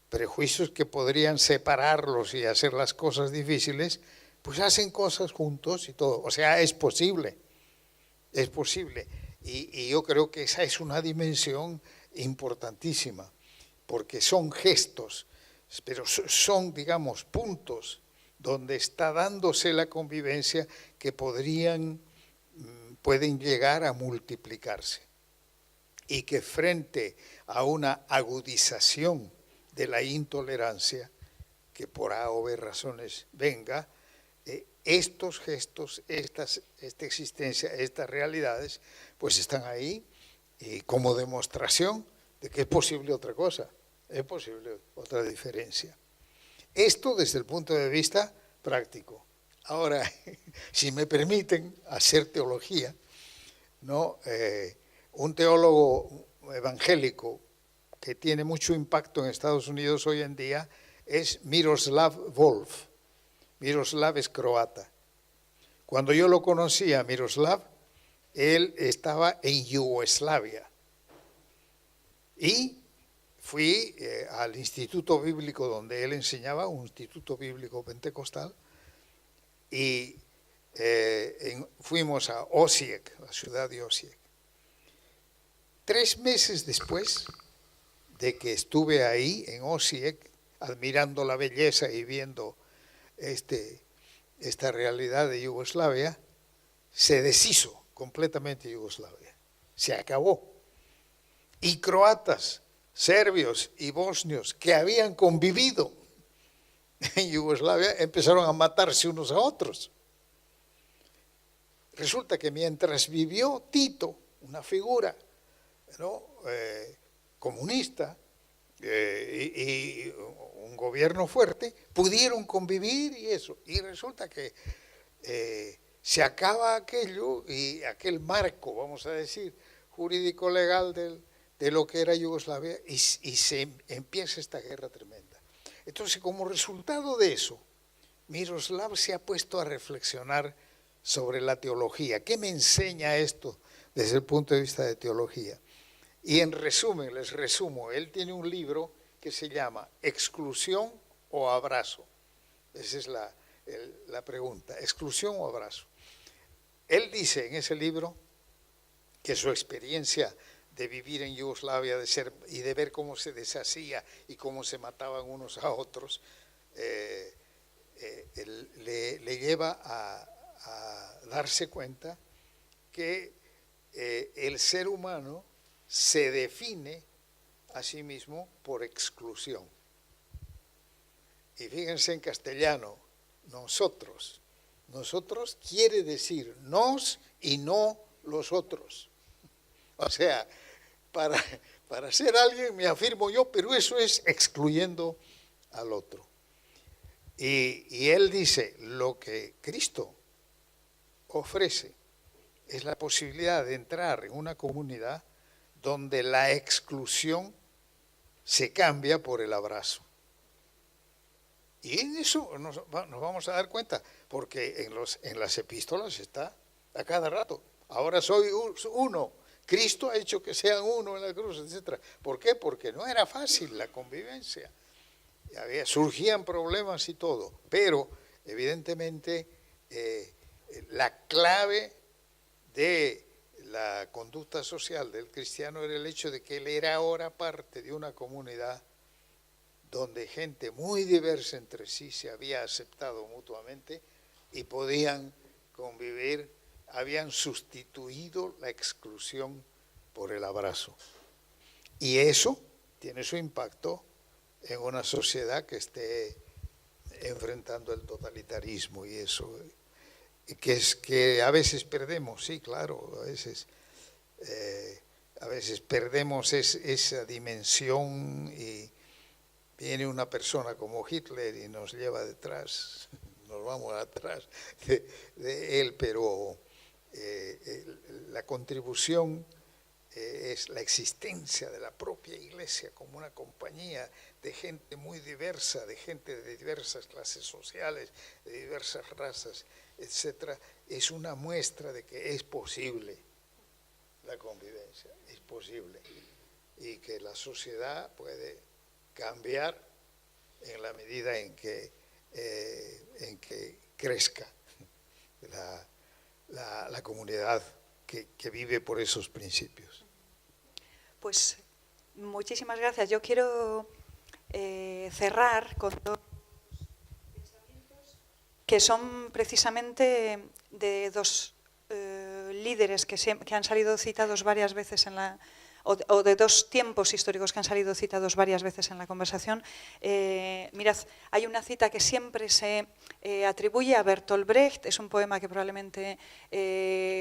prejuicios que podrían separarlos y hacer las cosas difíciles, pues hacen cosas juntos y todo. O sea, es posible, es posible. Y yo creo que esa es una dimensión importantísima, porque son gestos, pero son, digamos, puntos donde está dándose la convivencia que pueden llegar a multiplicarse. Y que frente a una agudización de la intolerancia, que por A o B razones venga, estos gestos, esta existencia, estas realidades, pues están ahí como demostración de que es posible otra cosa, es posible otra diferencia. Esto desde el punto de vista práctico. Ahora, si me permiten hacer teología, ¿no? Un teólogo evangélico que tiene mucho impacto en Estados Unidos hoy en día es Miroslav Volf. Miroslav es croata. Cuando yo lo conocí a Miroslav, él estaba en Yugoslavia. Y fui al instituto bíblico donde él enseñaba, un instituto bíblico pentecostal, y fuimos a Osijek, la ciudad de Osijek. 3 meses después de que estuve ahí en Osijek, admirando la belleza y viendo esta realidad de Yugoslavia, se deshizo completamente Yugoslavia, se acabó. Y croatas, serbios y bosnios que habían convivido en Yugoslavia empezaron a matarse unos a otros. Resulta que mientras vivió Tito, una figura, ¿no? Comunista y un gobierno fuerte, pudieron convivir y eso. Y resulta que se acaba aquello y aquel marco, vamos a decir, jurídico legal de lo que era Yugoslavia y se empieza esta guerra tremenda. Entonces, como resultado de eso, Miroslav se ha puesto a reflexionar sobre la teología. ¿Qué me enseña esto desde el punto de vista de teología? Y en resumen, les resumo, él tiene un libro que se llama Exclusión o Abrazo. Esa es la pregunta, exclusión o abrazo. Él dice en ese libro que su experiencia de vivir en Yugoslavia y de ver cómo se deshacía y cómo se mataban unos a otros, le lleva a darse cuenta que el ser humano se define a sí mismo por exclusión. Y fíjense en castellano, nosotros quiere decir nos y no los otros. O sea, para ser alguien me afirmo yo, pero eso es excluyendo al otro. Y él dice, lo que Cristo ofrece es la posibilidad de entrar en una comunidad donde la exclusión se cambia por el abrazo. Y en eso nos vamos a dar cuenta, porque en las epístolas está a cada rato. Ahora soy uno. Cristo ha hecho que sean uno en la cruz, etc. ¿Por qué? Porque no era fácil la convivencia. Surgían problemas y todo. Pero, evidentemente, la clave de la conducta social del cristiano era el hecho de que él era ahora parte de una comunidad donde gente muy diversa entre sí se había aceptado mutuamente y podían convivir, habían sustituido la exclusión por el abrazo. Y eso tiene su impacto en una sociedad que esté enfrentando el totalitarismo y eso, que a veces perdemos, sí, claro, a veces perdemos esa dimensión y viene una persona como Hitler y nos lleva detrás, nos vamos atrás de él, pero la contribución es la existencia de la propia Iglesia como una compañía de gente muy diversa, de gente de diversas clases sociales, de diversas razas, etcétera, es una muestra de que es posible la convivencia, es posible, y que la sociedad puede cambiar en la medida en que crezca la comunidad que vive por esos principios. Pues muchísimas gracias. Yo quiero cerrar con dos pensamientos que son precisamente de dos líderes que han salido citados varias veces o de dos tiempos históricos que han salido citados varias veces en la conversación. Mirad, hay una cita que siempre se atribuye a Bertolt Brecht, es un poema que probablemente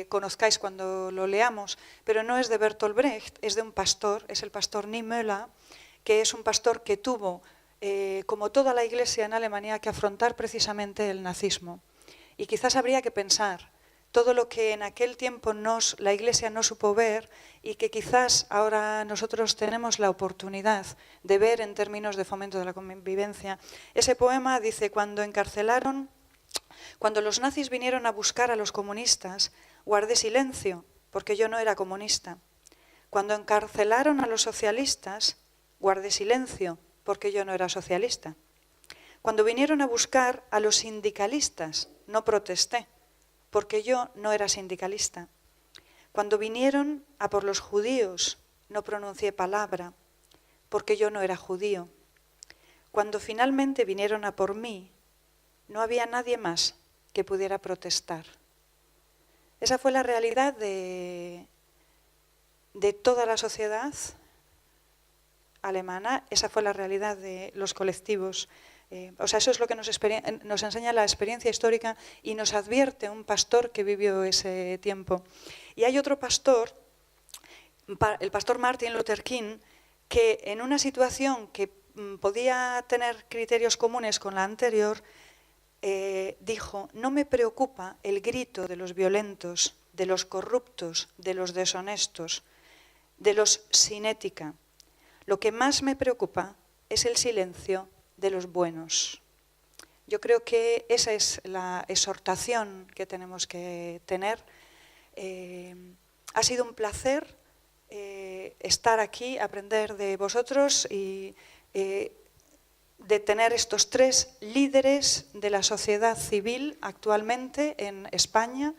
conozcáis cuando lo leamos, pero no es de Bertolt Brecht, es de un pastor, es el pastor Niemöller, que es un pastor que tuvo, como toda la Iglesia en Alemania, que afrontar precisamente el nazismo. Y quizás habría que pensar todo lo que en aquel tiempo la Iglesia no supo ver y que quizás ahora nosotros tenemos la oportunidad de ver en términos de fomento de la convivencia. Ese poema dice: cuando los nazis vinieron a buscar a los comunistas, guardé silencio, porque yo no era comunista. Cuando encarcelaron a los socialistas, guardé silencio, porque yo no era socialista. Cuando vinieron a buscar a los sindicalistas, no protesté, porque yo no era sindicalista. Cuando vinieron a por los judíos, no pronuncié palabra, porque yo no era judío. Cuando finalmente vinieron a por mí, no había nadie más que pudiera protestar. Esa fue la realidad de toda la sociedad alemana, esa fue la realidad de los colectivos. Eso es lo que nos enseña la experiencia histórica y nos advierte un pastor que vivió ese tiempo. Y hay otro pastor, el pastor Martin Luther King, que en una situación que podía tener criterios comunes con la anterior, dijo: no me preocupa el grito de los violentos, de los corruptos, de los deshonestos, de los sin ética. Lo que más me preocupa es el silencio de los buenos. Yo creo que esa es la exhortación que tenemos que tener. Ha sido un placer estar aquí, aprender de vosotros y de tener estos tres líderes de la sociedad civil actualmente en España.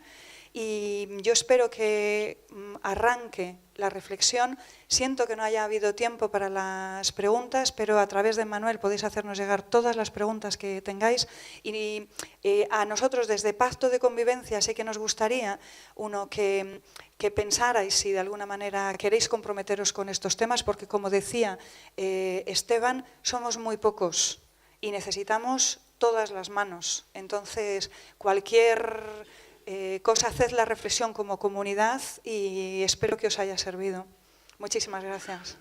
Y yo espero que arranque la reflexión. Siento que no haya habido tiempo para las preguntas, pero a través de Manuel podéis hacernos llegar todas las preguntas que tengáis. Y a nosotros desde Pacto de Convivencia sí que nos gustaría, que pensarais si de alguna manera queréis comprometeros con estos temas, porque como decía Esteban, somos muy pocos y necesitamos todas las manos. Entonces, cualquier cosa, haced la reflexión como comunidad y espero que os haya servido. Muchísimas gracias.